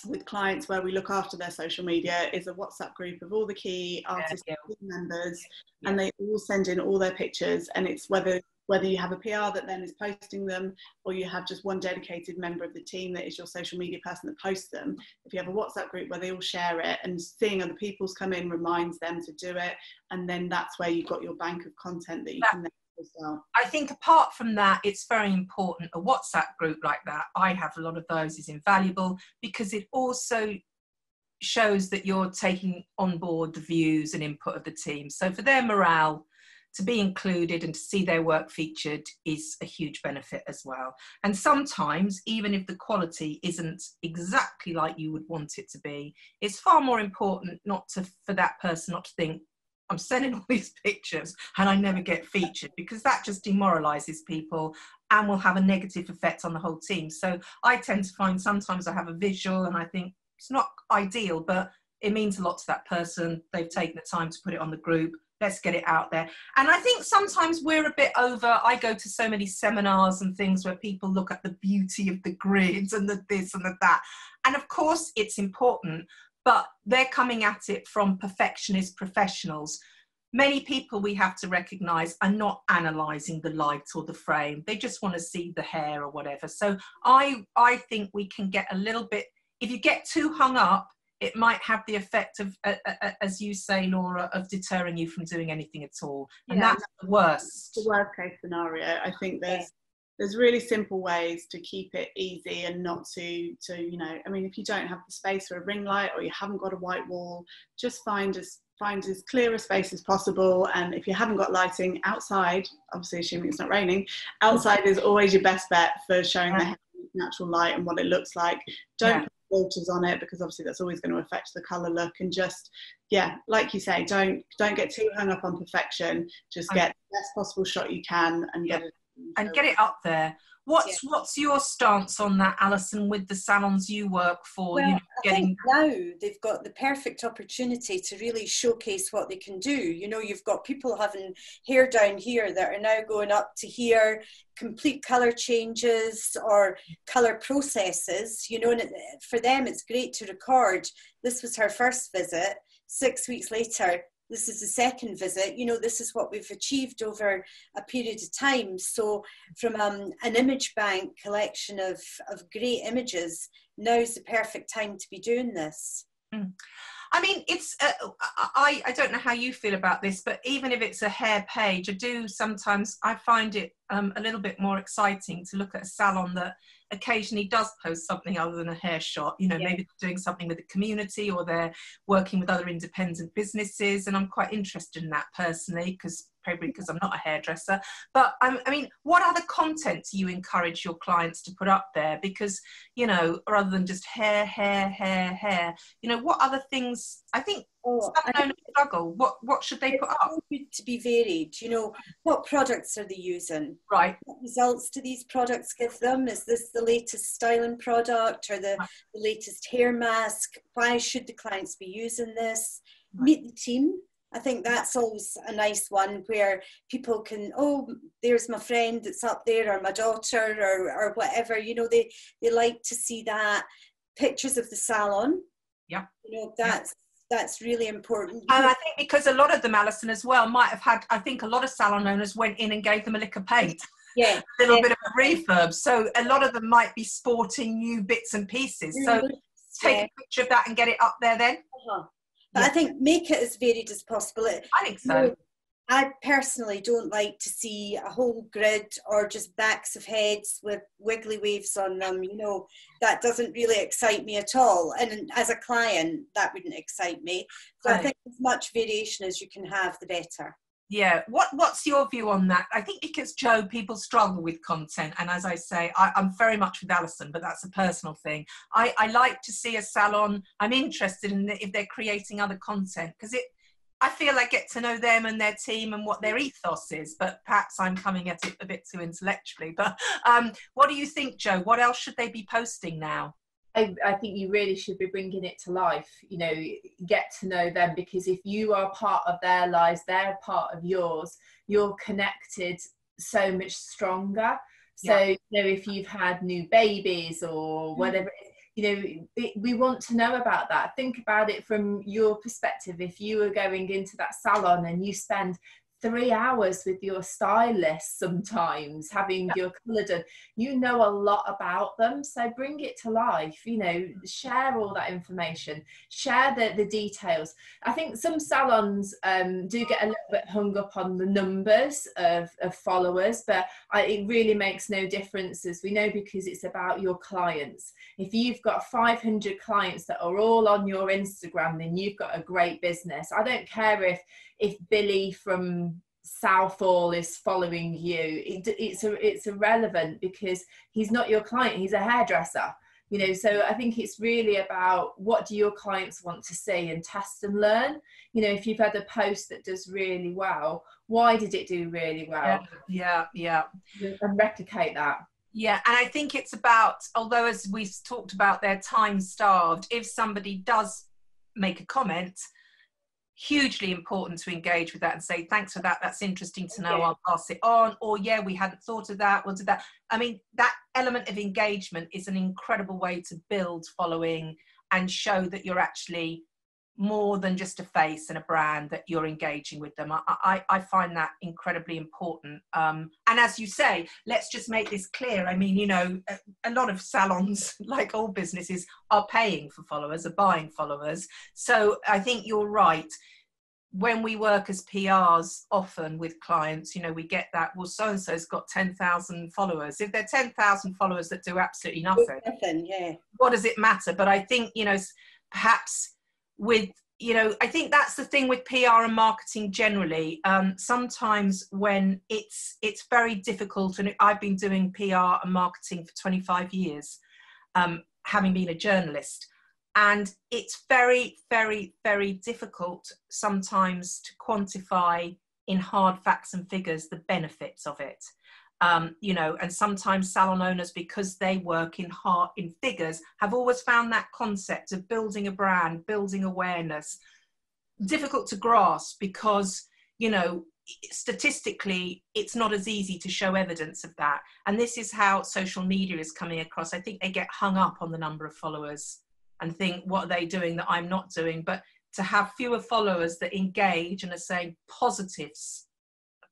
with clients where we look after their social media is a WhatsApp group of all the key artist members, and they all send in all their pictures, and it's whether you have a PR that then is posting them, or you have just one dedicated member of the team that is your social media person that posts them. If you have a WhatsApp group where they all share it, and seeing other people's come in reminds them to do it, and then that's where you've got your bank of content that you can then as well. I think apart from that, it's very important. A WhatsApp group like that, I have a lot of those, is invaluable, because it also shows that you're taking on board the views and input of the team. So for their morale, to be included and to see their work featured is a huge benefit as well. And sometimes, even if the quality isn't exactly like you would want it to be, it's far more important for that person not to think, I'm sending all these pictures and I never get featured, because that just demoralizes people and will have a negative effect on the whole team. So I tend to find sometimes I have a visual and I think it's not ideal, but it means a lot to that person. They've taken the time to put it on the group. Let's get it out there. And I think sometimes we're a bit over, I go to so many seminars and things where people look at the beauty of the grids and the this and the that. And of course it's important, but they're coming at it from perfectionist professionals. Many people, we have to recognise, are not analysing the light or the frame. They just want to see the hair or whatever. So I think we can get a little bit, if you get too hung up, it might have the effect of, as you say, Laura, of deterring you from doing anything at all. And that's the worst. The worst case scenario. I think there's really simple ways to keep it easy and not to, you know, I mean, if you don't have the space for a ring light or you haven't got a white wall, just find as clear a space as possible. And if you haven't got lighting outside, obviously assuming it's not raining, outside is always your best bet for showing the natural light and what it looks like. Don't put filters on it, because obviously that's always going to affect the colour look. And just, like you say, don't get too hung up on perfection. Just get the best possible shot you can and get it up there. What's your stance on that, Alison, with the salons you work for? Well, you know, I think now they've got the perfect opportunity to really showcase what they can do. You know, you've got people having hair down here that are now going up to here, complete colour changes or colour processes, you know, and for them it's great to record. This was her first visit. 6 weeks later, this is the second visit. You know, this is what we've achieved over a period of time. So from an image bank collection of great images, now's the perfect time to be doing this. I mean, it's, I don't know how you feel about this, but even if it's a hair page, I find it a little bit more exciting to look at a salon that occasionally does post something other than a hair shot. You know, maybe they're doing something with the community or they're working with other independent businesses. And I'm quite interested in that personally, probably because I'm not a hairdresser. But I mean, what other content do you encourage your clients to put up there? Because, you know, rather than just hair, you know, what other things, I think some struggle. What should they put up? It's good to be varied. You know, what products are they using? Right. What results do these products give them? Is this the latest styling product or the latest hair mask? Why should the clients be using this? Right. Meet the team. I think that's always a nice one where people can, there's my friend that's up there, or my daughter, or whatever. You know, they like to see that. Pictures of the salon. Yeah. You know, that's really important. And I think because a lot of them, Alison, as well, might have had, I think a lot of salon owners went in and gave them a lick of paint. Yeah. A little bit of a refurb. So a lot of them might be sporting new bits and pieces. So take a picture of that and get it up there then. But I think make it as varied as possible. I think so. You know, I personally don't like to see a whole grid or just backs of heads with wiggly waves on them. You know, that doesn't really excite me at all. And as a client, that wouldn't excite me. So I think as much variation as you can have, the better. Yeah. What's your view on that? I think because, Jo, people struggle with content. And as I say, I'm very much with Alison, but that's a personal thing. I like to see a salon. I'm interested in if they're creating other content, because I feel I get to know them and their team and what their ethos is, but perhaps I'm coming at it a bit too intellectually. But what do you think, Jo? What else should they be posting now? I think you really should be bringing it to life, you know, get to know them, because if you are part of their lives, they're part of yours, you're connected so much stronger. So, you know, if you've had new babies or whatever, you know, we want to know about that. Think about it from your perspective. If you were going into that salon and you spend 3 hours with your stylist sometimes having your colour done, you know a lot about them. So bring it to life, you know, share all that information, share the details. I think some salons do get a little bit hung up on the numbers of followers, but it really makes no difference, as we know, because it's about your clients. If you've got 500 clients that are all on your Instagram, then you've got a great business. I don't care if Billy from Southall is following you. It's irrelevant because he's not your client, he's a hairdresser. You know, so I think it's really about what do your clients want to see and test and learn. You know, if you've had a post that does really well, why did it do really well? Yeah. And replicate that. Yeah, and I think it's about, although as we talked about, they're time starved, if somebody does make a comment, hugely important to engage with that and say, thanks for that, that's interesting to know, I'll pass it on, or yeah, we hadn't thought of that, we'll do that. I mean, that element of engagement is an incredible way to build following and show that you're actually more than just a face and a brand, that you're engaging with them. I find that incredibly important. And as you say, let's just make this clear. I mean, you know, a lot of salons, like all businesses, are paying for followers, are buying followers. So I think you're right. When we work as PRs, often with clients, you know, we get that, well, so-and-so's got 10,000 followers. If they're 10,000 followers that do absolutely nothing, what does it matter? But I think, you know, perhaps with, you know, I think that's the thing with PR and marketing generally. Sometimes when it's very difficult, and I've been doing PR and marketing for 25 years, having been a journalist, and it's very, very, very difficult sometimes to quantify in hard facts and figures the benefits of it. You know, and sometimes salon owners, because they work in figures, have always found that concept of building a brand, building awareness, difficult to grasp because, you know, statistically, it's not as easy to show evidence of that. And this is how social media is coming across. I think they get hung up on the number of followers and think, what are they doing that I'm not doing? But to have fewer followers that engage and are saying positives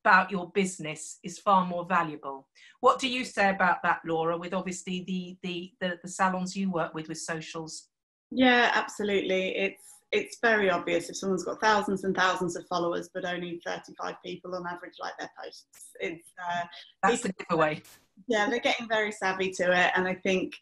about your business is far more valuable. What do you say about that, Laura, with obviously the salons you work with socials? Yeah, absolutely. It's very obvious if someone's got thousands and thousands of followers but only 35 people on average like their posts. It's that's the giveaway. Yeah, they're getting very savvy to it, and I think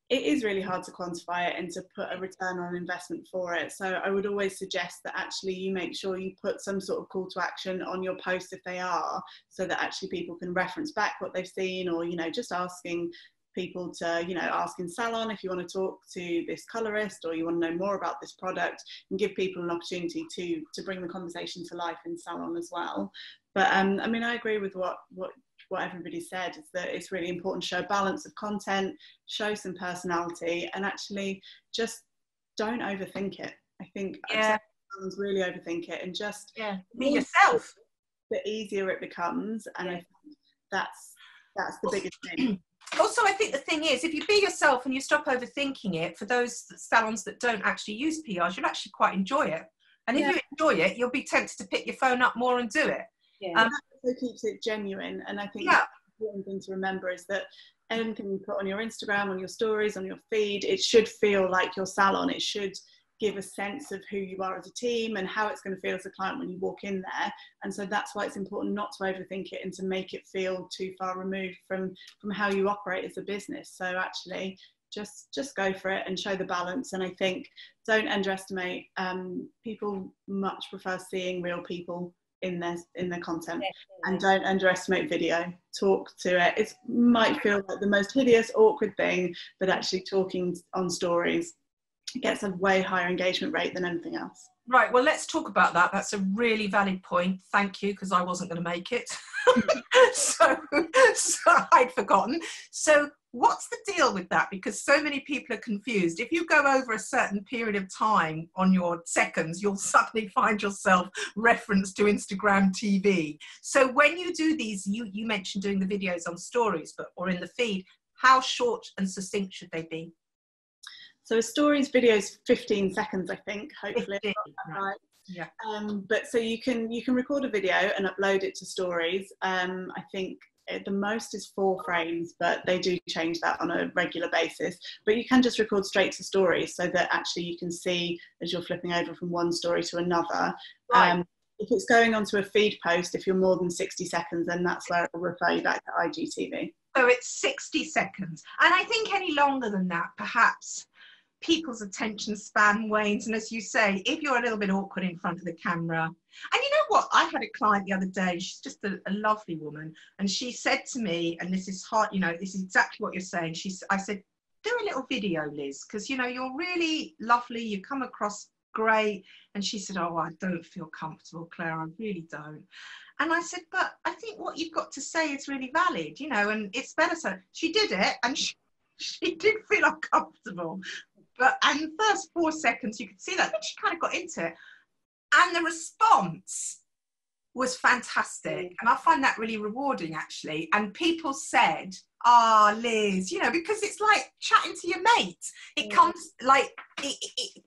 it is really hard to quantify it and to put a return on investment for it. So I would always suggest that actually you make sure you put some sort of call to action on your post if they are, so that actually people can reference back what they've seen, or, you know, just asking people to, you know, ask in Salon if you want to talk to this colorist or you want to know more about this product, and give people an opportunity to bring the conversation to life in Salon as well. But I mean, I agree with what everybody said, is that it's really important to show balance of content, show some personality, and actually just don't overthink it. I think salons really overthink it, and just be yourself. The easier it becomes, and I think that's the biggest thing. Also, I think the thing is, if you be yourself and you stop overthinking it, for those salons that don't actually use PRs, you'll actually quite enjoy it. And if you enjoy it, you'll be tempted to pick your phone up more and do it. That also keeps it genuine. And I think the important thing to remember is that anything you put on your Instagram, on your stories, on your feed, it should feel like your salon. It should give a sense of who you are as a team and how it's going to feel as a client when you walk in there. And so that's why it's important not to overthink it and to make it feel too far removed from how you operate as a business. So actually just go for it and show the balance. And I think don't underestimate, people much prefer seeing real people in their content. And don't underestimate video. Talk to it. It might feel like the most hideous, awkward thing, but actually talking on stories gets a way higher engagement rate than anything else. Right, well, let's talk about that. That's a really valid point. Thank you, because I wasn't going to make it. so I'd forgotten. So what's the deal with that? Because so many people are confused. If you go over a certain period of time on your seconds, you'll suddenly find yourself referenced to Instagram TV. So when you do these, you mentioned doing the videos on stories, or in the feed, how short and succinct should they be? So a stories video is 15 seconds, I think, hopefully. 15, right. Yeah. But so you can record a video and upload it to stories. I think the most is 4 frames, but they do change that on a regular basis. But you can just record straight to stories so that actually you can see as you're flipping over from one story to another. Right. If it's going onto a feed post, if you're more than 60 seconds, then that's where it will refer you back to IGTV. So it's 60 seconds. And I think any longer than that, perhaps, people's attention span wanes. And as you say, if you're a little bit awkward in front of the camera, and you know what, I had a client the other day, she's just a lovely woman, and she said to me, and this is hard, you know, this is exactly what you're saying. I said, do a little video, Liz, because, you know, you're really lovely, you come across great. And she said, oh, I don't feel comfortable, Claire, I really don't. And I said, but I think what you've got to say is really valid, you know, and it's better. So she did it, and she did feel uncomfortable. But in the first 4 seconds, you could see that, but she kind of got into it. And the response was fantastic. And I find that really rewarding, actually. And people said, ah, Liz, you know, because it's like chatting to your mate. It comes like,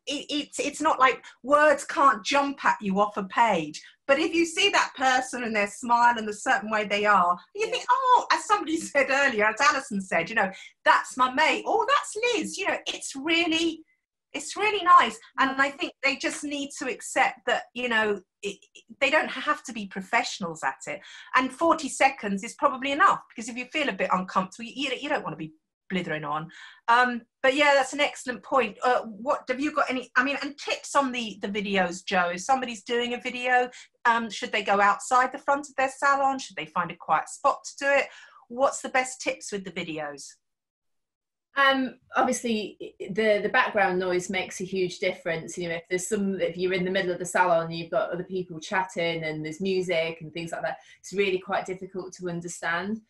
it's not like words can't jump at you off a page. But if you see that person and their smile and the certain way they are, you think, oh, as somebody said earlier, as Alison said, you know, that's my mate. Oh, that's Liz. You know, it's really nice. And I think they just need to accept that, you know, they don't have to be professionals at it. And 40 seconds is probably enough, because if you feel a bit uncomfortable, you don't want to be blithering on. But yeah, that's an excellent point. What have you got any, I mean, and tips on the videos, Joe? If somebody's doing a video, should they go outside the front of their salon? Should they find a quiet spot to do it? What's the best tips with the videos? Obviously the background noise makes a huge difference. You know, if you're in the middle of the salon, you've got other people chatting and there's music and things like that, it's really quite difficult to understand.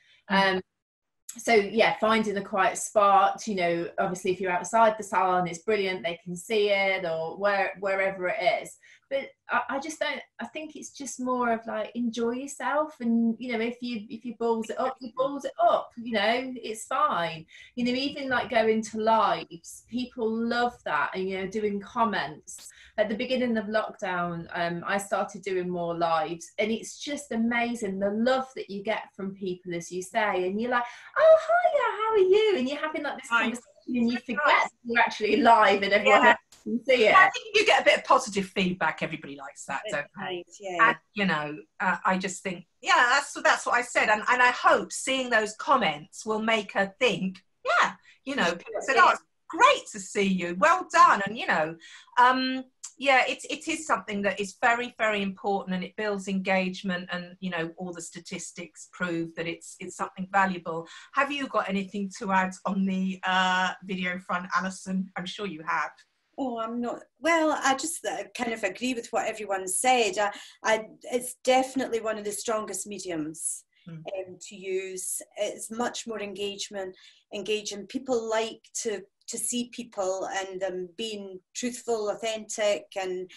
So yeah, finding a quiet spot, you know, obviously if you're outside the salon, it's brilliant, they can see it, or wherever it is. But I just don't, I think it's just more of like, enjoy yourself, and you know, if you balls it up, you balls it up, you know, it's fine. You know, even like going to lives, people love that, and you know, doing comments. At the beginning of lockdown, I started doing more lives, and it's just amazing the love that you get from people, as you say, and you're like, oh hiya, how are you? And you're having like this conversation, and you forget you're actually live and everyone else can see it. I think you get a bit of positive feedback. Everybody likes that, don't they? Yeah. And you know, I just think, yeah, that's what I said, and I hope seeing those comments will make her think, yeah, you know, people said, oh, it's great to see you, well done, and you know, yeah, it is something that is very, very important, and it builds engagement, and you know, all the statistics prove that it's something valuable. Have you got anything to add on the video front, Alison? I'm sure you have. Oh, I'm not. Well, I just kind of agree with what everyone said. It's definitely one of the strongest mediums to use. It's much more engaging. People like to see people and them being truthful, authentic, and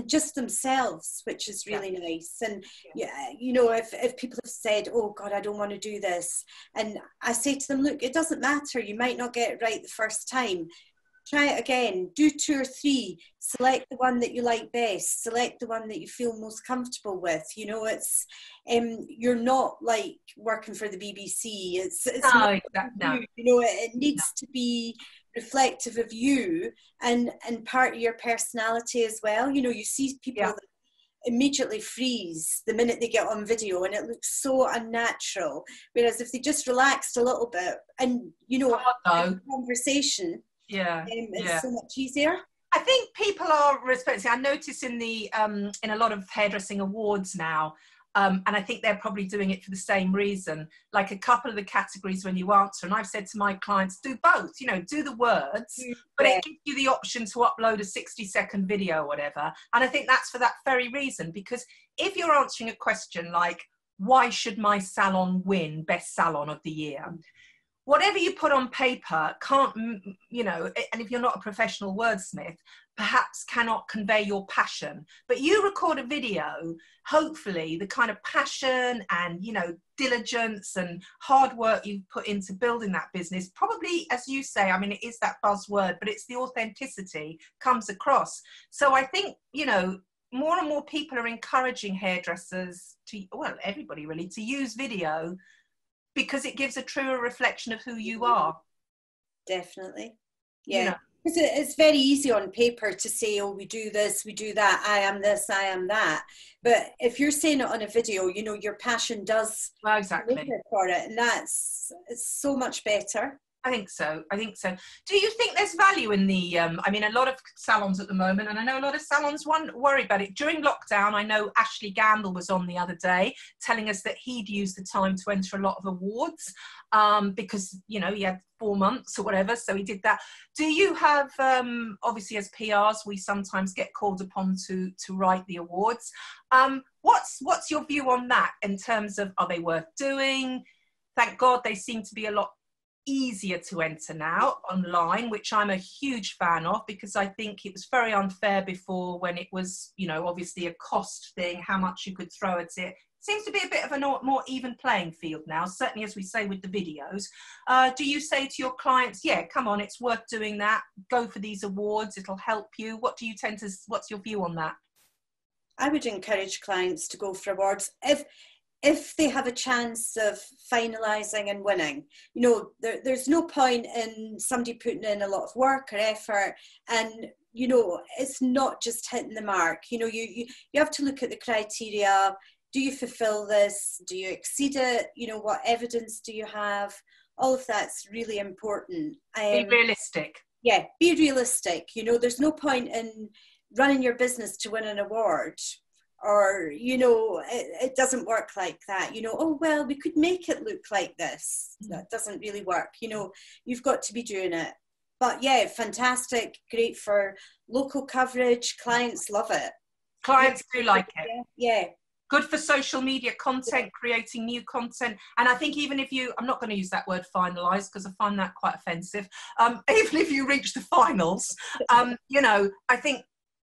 just themselves, which is really nice. And yeah, you know, if people have said, oh God, I don't want to do this, and I say to them, look, it doesn't matter, you might not get it right the first time. Try it again, do 2 or 3, select the one that you like best, select the one that you feel most comfortable with. You know, it's you're not like working for the BBC. It's no, you know, it needs to be reflective of you and part of your personality as well. You know, you see people that immediately freeze the minute they get on video, and it looks so unnatural, whereas if they just relaxed a little bit and, you know, conversation, it's so much easier. I think people are respecting. I notice in the in a lot of hairdressing awards now, and I think they're probably doing it for the same reason. Like a couple of the categories when you answer, and I've said to my clients, do both. You know, do the words, but it gives you the option to upload a 60-second video or whatever. And I think that's for that very reason, because if you're answering a question like, why should my salon win Best Salon of the Year? Whatever you put on paper can't, you know, and if you're not a professional wordsmith, perhaps cannot convey your passion. But you record a video, hopefully the kind of passion and, you know, diligence and hard work you've put into building that business, probably, as you say, I mean, it is that buzzword, but it's the authenticity comes across. So I think, you know, more and more people are encouraging hairdressers to, well, everybody really, to use video, because it gives a truer reflection of who you are. Definitely. Yeah. You know? It's very easy on paper to say, oh, we do this, we do that, I am this, I am that. But if you're saying it on a video, you know, your passion does exactly for it, and it's so much better. I think so. I think so. Do you think there's value in the, I mean, a lot of salons at the moment, and I know a lot of salons worry about it. During lockdown, I know Ashley Gamble was on the other day telling us that he'd used the time to enter a lot of awards because, you know, he had 4 months or whatever, so he did that. Do you have, obviously as PRs, we sometimes get called upon to write the awards. What's your view on that in terms of, are they worth doing? Thank God they seem to be a lot easier to enter now online, which I'm a huge fan of, because I think it was very unfair before when it was, you know, obviously a cost thing, how much you could throw at it. Seems to be a bit of a more even playing field now, certainly as we say with the videos. Do you say to your clients, yeah, come on, it's worth doing that, go for these awards, it'll help you? What do you tend to, what's your view on that? I would encourage clients to go for awards if they have a chance of finalising and winning. You know, there's no point in somebody putting in a lot of work or effort and, you know, it's not just hitting the mark. You know, you have to look at the criteria. Do you fulfill this? Do you exceed it? You know, what evidence do you have? All of that's really important. Be realistic. Yeah, be realistic. You know, there's no point in running your business to win an award. Or, you know, it doesn't work like that. You know, oh, well, we could make it look like this. That doesn't really work. You know, you've got to be doing it. But yeah, fantastic. Great for local coverage. Clients love it. Clients do like it. Yeah. Good for social media content, creating new content. And I think even if you, I'm not going to use that word finalise because I find that quite offensive. Even if you reach the finals, you know, I think,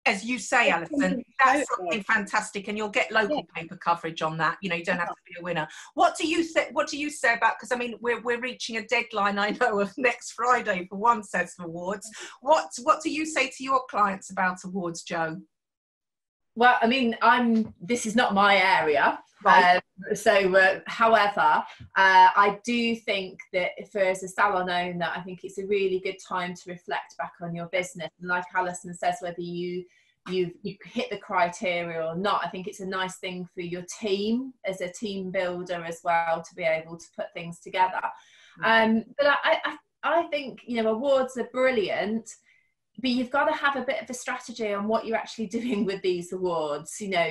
as you say, Alison, that's something fantastic, and you'll get local paper coverage on that. You know, you don't have to be a winner. What do you say? What do you say about? Because I mean, we're reaching a deadline, I know, of next Friday for one set of awards. What do you say to your clients about awards, Jo? Well, I mean, this is not my area. Right. However, I do think that as a salon owner, I think it's a really good time to reflect back on your business. And like Alison says, whether you hit the criteria or not, I think it's a nice thing for your team as a team builder as well to be able to put things together. But I think, you know, awards are brilliant, but you've got to have a bit of a strategy on what you're actually doing with these awards, you know,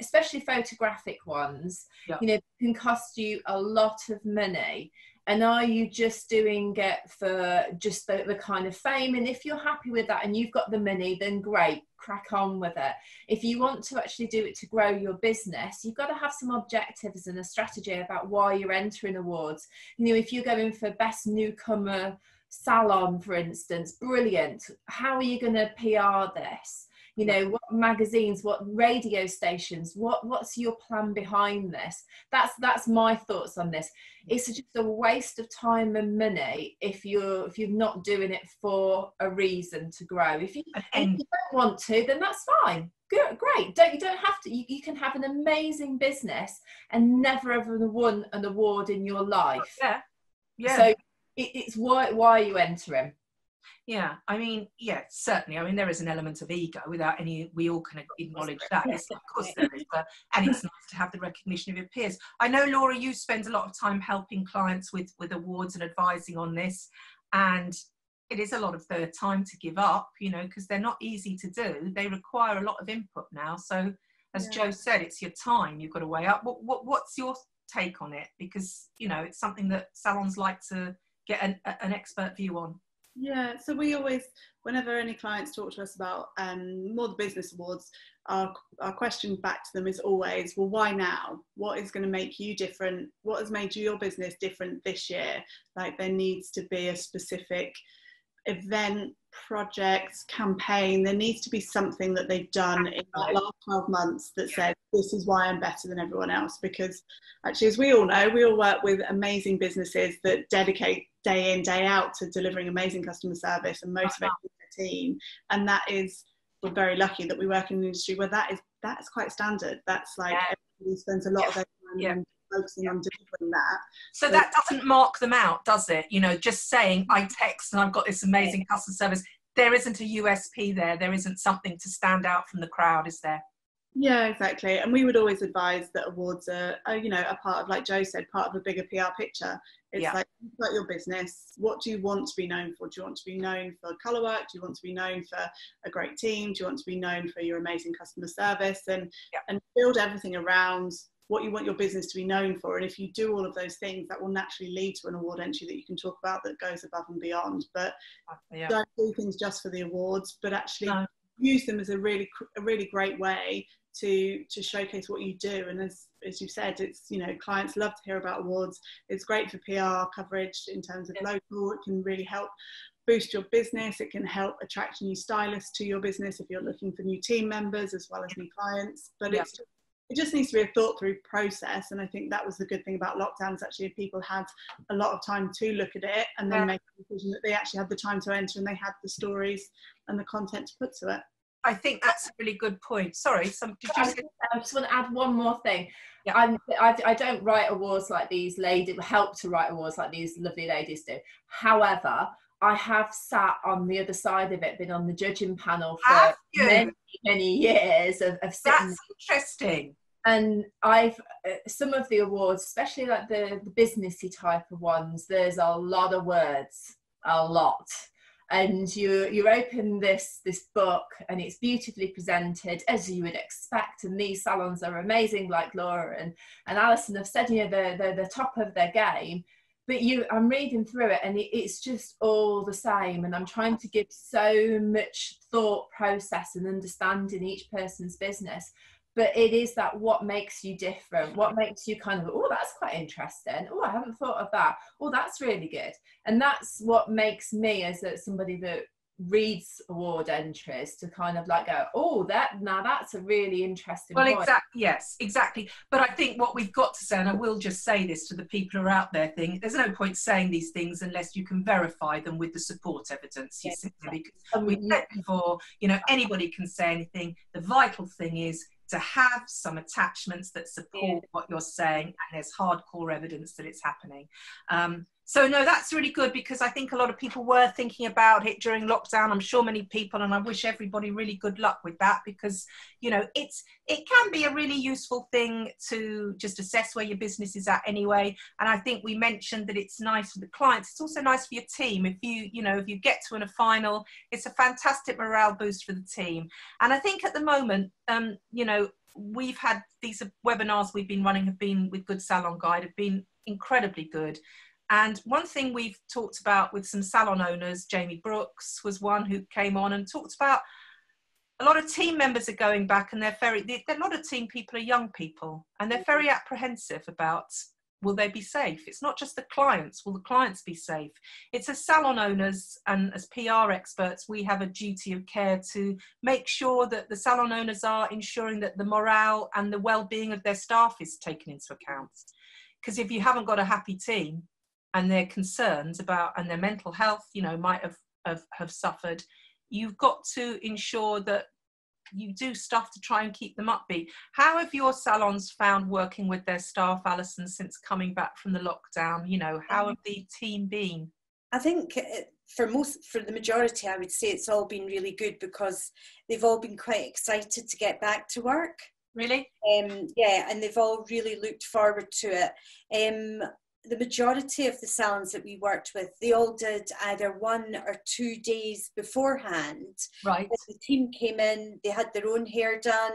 especially photographic ones. You know, can cost you a lot of money. And are you just doing it for just the kind of fame? And if you're happy with that and you've got the money, then great, crack on with it. If you want to actually do it to grow your business, you've got to have some objectives and a strategy about why you're entering awards. You know, if you're going for best newcomer salon, for instance, brilliant. How are you going to PR this? You know, what magazines, what radio stations, what's your plan behind this? That's my thoughts on this. It's just a waste of time and money if you're not doing it for a reason to grow. If you don't want to, then that's fine. Good, great. You don't have to. You can have an amazing business and never ever won an award in your life. Yeah. So it's why are you entering? Yeah, I mean, yeah, certainly. I mean, there is an element of ego without any, we all can acknowledge that. Yes, of course there is, and it's nice to have the recognition of your peers. I know, Laura, you spend a lot of time helping clients with awards and advising on this, and it is a lot of their time to give up, you know, because they're not easy to do. They require a lot of input now. So, as Jo said, it's your time you've got to weigh up. What's your take on it? Because, you know, it's something that salons like to get an expert view on. Yeah, so we always, whenever any clients talk to us about more the business awards, our question back to them is always, well, why now? What is going to make you different? What has made your business different this year? Like, there needs to be a specific event, project, campaign. There needs to be something that they've done in the last 12 months that says, this is why I'm better than everyone else. Because actually, as we all know, we all work with amazing businesses that dedicate day in, day out to delivering amazing customer service and motivating their team. And that is, we're very lucky that we work in an industry where that's quite standard. That's like, everybody spends a lot of their time focusing on delivering that. So that doesn't mark them out, does it? You know, just saying I text and I've got this amazing customer service. There isn't a USP there. There isn't something to stand out from the crowd, is there? Yeah, exactly. And we would always advise that awards are, you know, a part of, like Joe said, part of a bigger PR picture. It's like your business. What do you want to be known for? Do you want to be known for colour work? Do you want to be known for a great team? Do you want to be known for your amazing customer service? And build everything around what you want your business to be known for. And if you do all of those things, that will naturally lead to an award entry that you can talk about that goes above and beyond. But don't do things just for the awards, but actually use them as a really great way to showcase what you do. And as you said, it's, you know, clients love to hear about awards. It's great for PR coverage in terms of local. It can really help boost your business. It can help attract new stylists to your business if you're looking for new team members as well as new clients. But it just needs to be a thought through process. And I think that was the good thing about lockdowns, actually, if people had a lot of time to look at it and then make a decision, that they actually had the time to enter and they had the stories and the content to put to it. I think that's a really good point. Sorry, I just want to add one more thing. I don't write awards like these ladies, help to write awards like these lovely ladies do. However, I have sat on the other side of it, been on the judging panel for many years of sitting. That's interesting. And I've some of the awards, especially like the businessy type of ones, there's a lot of words, a lot. And you open this book and it's beautifully presented as you would expect, and these salons are amazing, like Laura and Alison have said, you know, they're the top of their game. But I'm reading through it and it's just all the same, and I'm trying to give so much thought process and understanding each person's business. But it is that what makes you different, what makes you kind of, oh, that's quite interesting. Oh, I haven't thought of that. Oh, that's really good. And that's what makes me, as somebody that reads award entries, to kind of like go, oh, now that's a really interesting point. Exactly. Yes, exactly. But I think what we've got to say, and I will just say this to the people who are out there, there's no point saying these things unless you can verify them with the support evidence. You see, because we said before, you know, anybody can say anything. The vital thing is to have some attachments that support what you're saying, and there's hardcore evidence that it's happening. So no, that's really good, because I think a lot of people were thinking about it during lockdown. I'm sure many people, and I wish everybody really good luck with that, because, you know, it can be a really useful thing to just assess where your business is at anyway. And I think we mentioned that it's nice for the clients. It's also nice for your team. If you get to a final, it's a fantastic morale boost for the team. And I think at the moment, you know, we've had these webinars we've been running have been with Good Salon Guide, have been incredibly good. And one thing we've talked about with some salon owners, Jamie Brooks was one who came on and talked about a lot of team members are going back, and a lot of team people are young people, and they're very apprehensive about, will they be safe? It's not just the clients. Will the clients be safe? It's as salon owners and as PR experts, we have a duty of care to make sure that the salon owners are ensuring that the morale and the well-being of their staff is taken into account. Because if you haven't got a happy team, and they're concerned about, and their mental health, you know, might have suffered, you've got to ensure that you do stuff to try and keep them upbeat. How have your salons found working with their staff, Alison, since coming back from the lockdown? You know, how have the team been? I think for the majority, I would say it's all been really good, because they've all been quite excited to get back to work. Really? Yeah, and they've all really looked forward to it. The majority of the salons that we worked with, they all did either 1 or 2 days beforehand. Right. When the team came in, they had their own hair done.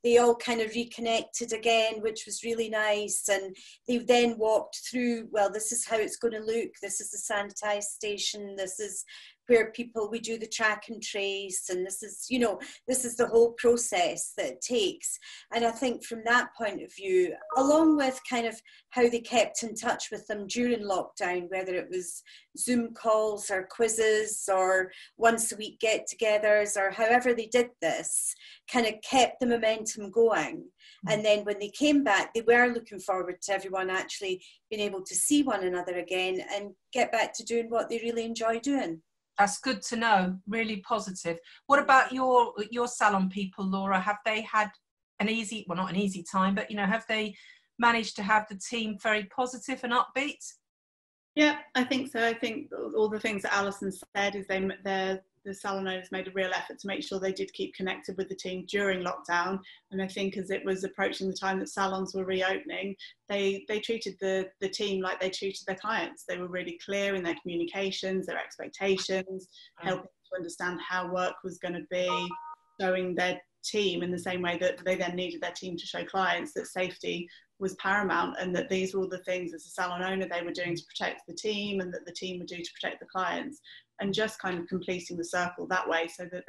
They all kind of reconnected again, which was really nice. And they then walked through, well, this is how it's going to look. This is the sanitized station. This is where we do the track and trace, and this is the whole process that it takes. And I think from that point of view, along with kind of how they kept in touch with them during lockdown, whether it was Zoom calls or quizzes or once a week get-togethers, or however they did this, kind of kept the momentum going. And then when they came back, they were looking forward to everyone actually being able to see one another again and get back to doing what they really enjoy doing. That's good to know, really positive. What about your salon people, Laura? Have they had an easy, well, not an easy time, but, you know, have they managed to have the team very positive and upbeat? Yeah, I think so. I think all the things that Alison said is they're the salon owners made a real effort to make sure they did keep connected with the team during lockdown. And I think as it was approaching the time that salons were reopening, they treated the team like they treated their clients. They were really clear in their communications, their expectations, helping to understand how work was going to be, showing their team in the same way that they then needed their team to show clients that safety was paramount, and that these were all the things as a salon owner they were doing to protect the team, and that the team would do to protect the clients, and just kind of completing the circle that way, so that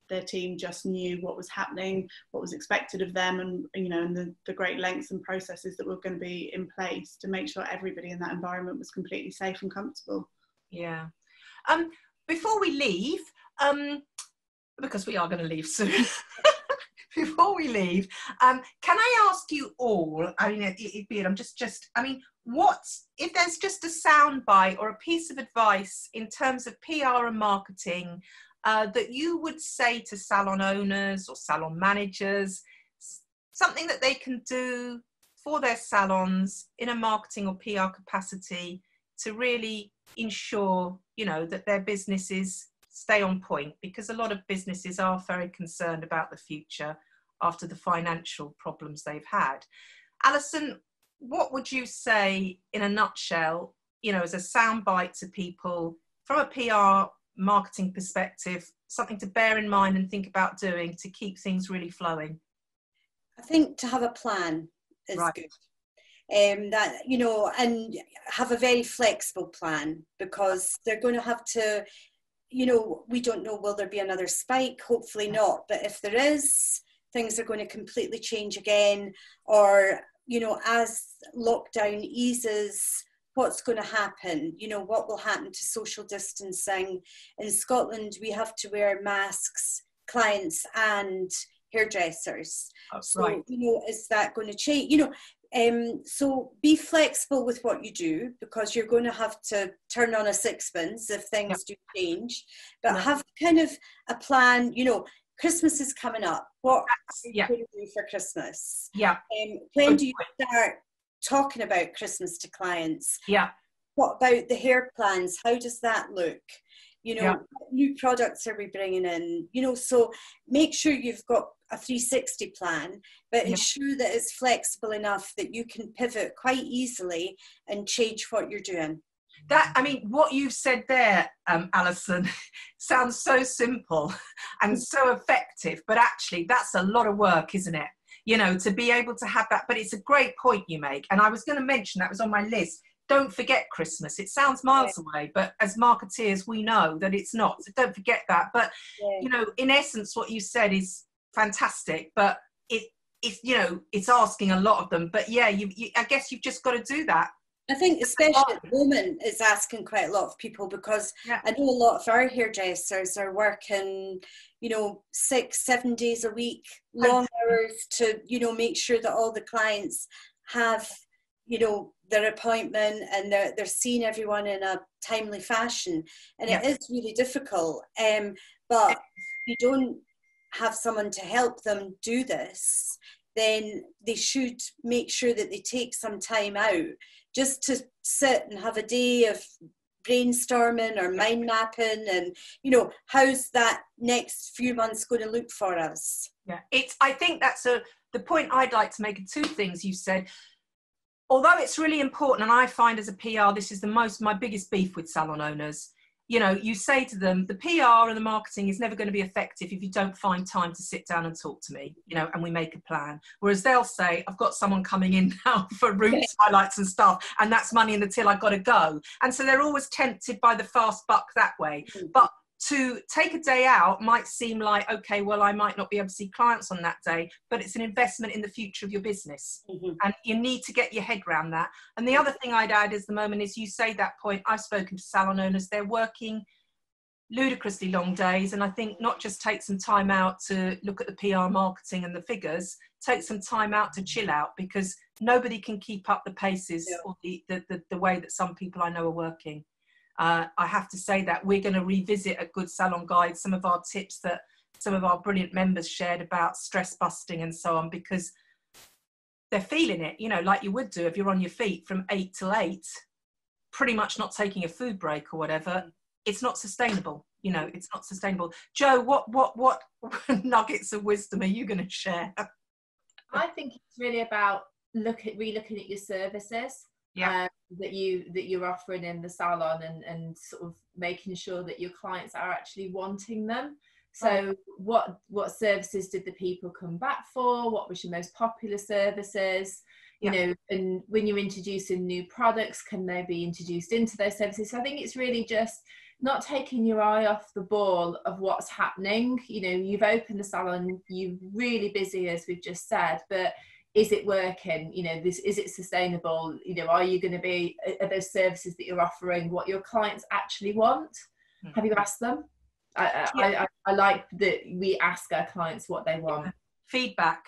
their team just knew what was happening, what was expected of them, and and the great lengths and processes that were going to be in place to make sure everybody in that environment was completely safe and comfortable. Yeah. Before we leave, because we are going to leave soon. Before we leave, can I ask you all, I mean, if there's just a soundbite or a piece of advice in terms of PR and marketing that you would say to salon owners or salon managers, something that they can do for their salons in a marketing or PR capacity to really ensure, that their businesses stay on point, because a lot of businesses are very concerned about the future after the financial problems they've had. Alison, what would you say in a nutshell, as a soundbite to people from a PR marketing perspective, something to bear in mind and think about doing to keep things really flowing? I think to have a plan is good. And have a very flexible plan, because they're going to have to, we don't know, will there be another spike? Hopefully not. But if there is, things are going to completely change again. Or, as lockdown eases, what's going to happen? What will happen to social distancing? In Scotland, we have to wear masks, clients and hairdressers. So, is that going to change? So be flexible with what you do, because you're going to have to turn on a sixpence if things do change, but have kind of a plan. Christmas is coming up. What are you going to do for Christmas? When do you start talking about Christmas to clients? What about the hair plans? How does that look? What new products are we bringing in? So make sure you've got a 360 plan, but ensure that it's flexible enough that you can pivot quite easily and change what you're doing. What you've said there, Alison, sounds so simple and so effective, but actually that's a lot of work, isn't it? To be able to have that. But it's a great point you make, and I was going to mention that was on my list. Don't forget Christmas. It sounds miles away, but as marketeers, we know that it's not. So don't forget that. But, in essence, what you said is fantastic, but it's asking a lot of them. But I guess you've just got to do that. I think especially at the moment, it's asking quite a lot of people, because I know a lot of our hairdressers are working, 6-7 days a week, long hours to, make sure that all the clients have, their appointment and they're seeing everyone in a timely fashion. And it is really difficult. But if you don't have someone to help them do this, then they should make sure that they take some time out just to sit and have a day of brainstorming or mind mapping, and how's that next few months going to look for us. I think that's the point I'd like to make are two things you said. Although it's really important, and I find as a PR this is my biggest beef with salon owners, you say to them, the PR and the marketing is never going to be effective if you don't find time to sit down and talk to me, and we make a plan. Whereas they'll say, I've got someone coming in now for roots, highlights and stuff, and that's money in the till, I've got to go. And so they're always tempted by the fast buck that way. But to take a day out might seem like, okay, well, I might not be able to see clients on that day, but it's an investment in the future of your business. And you need to get your head around that. And the other thing I'd add is the moment is you say that point, I've spoken to salon owners, they're working ludicrously long days. And I think not just take some time out to look at the PR marketing and the figures, take some time out to chill out, because nobody can keep up the paces or the way that some people I know are working. I have to say that we're going to revisit a Good Salon Guide, some of our tips that some of our brilliant members shared about stress busting and so on, because they're feeling it, like you would do if you're on your feet from 8 till 8, pretty much not taking a food break or whatever. It's not sustainable. you know, it's not sustainable. Jo, what nuggets of wisdom are you going to share? I think it's really about re-looking at your services that you're offering in the salon, and sort of making sure that your clients are actually wanting them. So what services did the people come back for? What was your most popular services? You know, and when you're introducing new products, can they be introduced into those services? So I think it's really just not taking your eye off the ball of what's happening. You know, you've opened the salon, you're really busy, as we've just said, but is it working? You know, is it sustainable? You know, are those services that you're offering what your clients actually want? Have you asked them? I like that we ask our clients what they want. Feedback.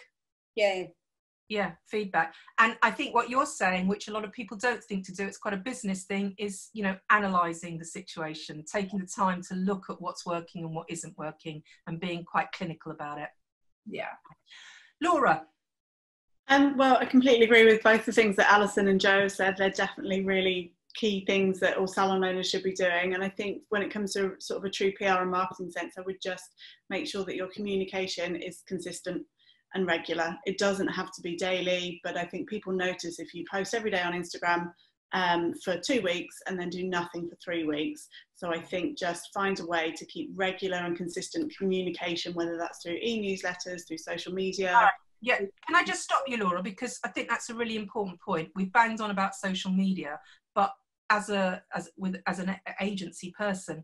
Yeah, feedback. And I think what you're saying, which a lot of people don't think to do, it's quite a business thing, is, you know, analysing the situation, taking the time to look at what's working and what isn't working, and being quite clinical about it. Yeah. Laura? Well, I completely agree with both the things that Alison and Jo said. They're definitely really key things that all salon owners should be doing. And I think when it comes to sort of a true PR and marketing sense, I would just make sure that your communication is consistent and regular. It doesn't have to be daily, but I think people notice if you post every day on Instagram for 2 weeks and then do nothing for 3 weeks. So I think just find a way to keep regular and consistent communication, whether that's through e-newsletters, through social media. Yeah, can I just stop you, Laura, because I think that's a really important point. We've banged on about social media, but as an agency person,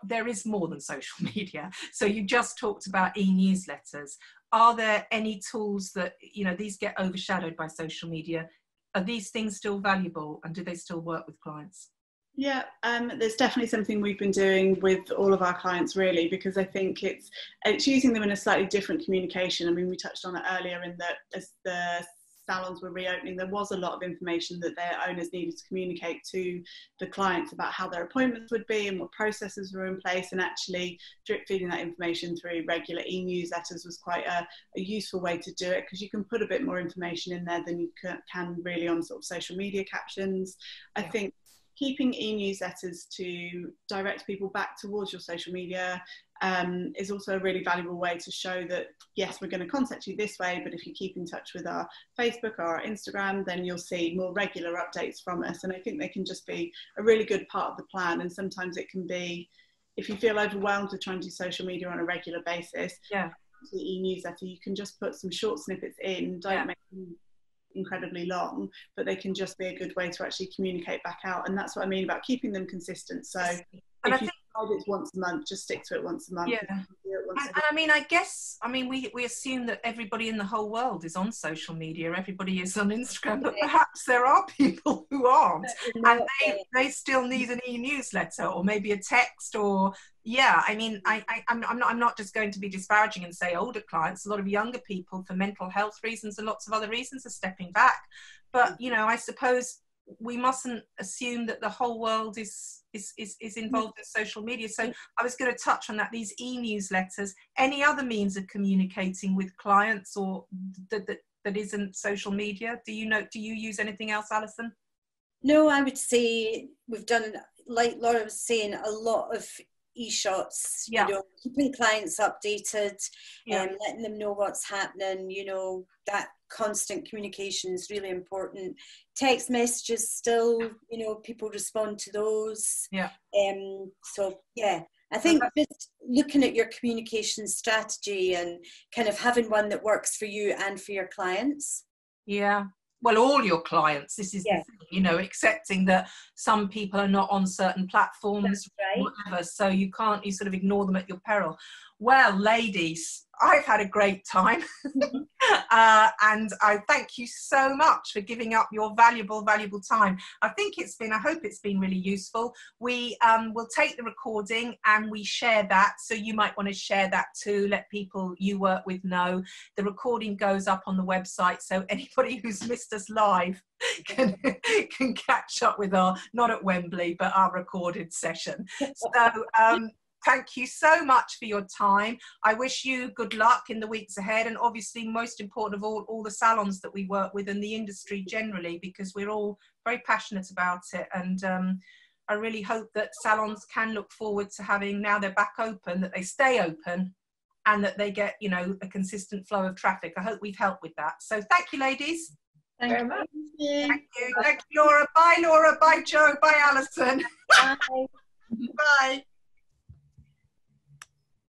there is more than social media. So you just talked about e-newsletters. Are there any tools that, you know, these get overshadowed by social media? Are these things still valuable, and do they still work with clients? Yeah, there's definitely something we've been doing with all of our clients, really, because I think it's using them in a slightly different communication. I mean, we touched on it earlier in that as the salons were reopening, there was a lot of information that their owners needed to communicate to the clients about how their appointments would be and what processes were in place, and actually drip feeding that information through regular e-newsletters was quite a useful way to do it, because you can put a bit more information in there than you can really on sort of social media captions. I think keeping e-newsletters to direct people back towards your social media is also a really valuable way to show that, yes, we're going to contact you this way, but if you keep in touch with our Facebook or our Instagram, then you'll see more regular updates from us. And I think they can just be a really good part of the plan. And sometimes it can be, if you feel overwhelmed with trying to do social media on a regular basis, the e-newsletter, you can just put some short snippets in, don't make them incredibly long, but they can just be a good way to actually communicate back out. And that's what I mean about keeping them consistent. So if you decide it's once a month, just stick to it once a month. And I mean, I guess, I mean, we assume that everybody in the whole world is on social media, everybody is on Instagram, but perhaps there are people who aren't, and they still need an e-newsletter or maybe a text, or I mean, I'm not just going to be disparaging and say older clients. A lot of younger people, for mental health reasons and lots of other reasons, are stepping back. But you know, I suppose we mustn't assume that the whole world is involved in social media. So I was going to touch on that, these e-newsletters, any other means of communicating with clients or that isn't social media. Do you use anything else, Alison? No, I would say we've done, like Laura was saying, a lot of e-shots, you know, keeping clients updated, letting them know what's happening, you know, that constant communication is really important. Text messages still, you know, people respond to those. So I think just looking at your communication strategy and kind of having one that works for you and for your clients. Well, all your clients, this is the thing, you know, accepting that some people are not on certain platforms, whatever, so you sort of ignore them at your peril. Well, ladies, I've had a great time. And I thank you so much for giving up your valuable time. I hope it's been really useful. We will take the recording and we share that. So you might want to share that too, let people you work with know. The recording goes up on the website, so anybody who's missed us live can catch up with our, not at Wembley, but our recorded session. So thank you so much for your time. I wish you good luck in the weeks ahead, and obviously most important of all the salons that we work with and the industry generally, because we're all very passionate about it, and I really hope that salons can look forward to having, now they're back open, that they stay open and that they get, you know, a consistent flow of traffic. I hope we've helped with that. So thank you, ladies. Thank you very much. Thank you. Thank you, Laura. Bye, Laura. Bye, Joe. Bye, Alison. Bye. Bye.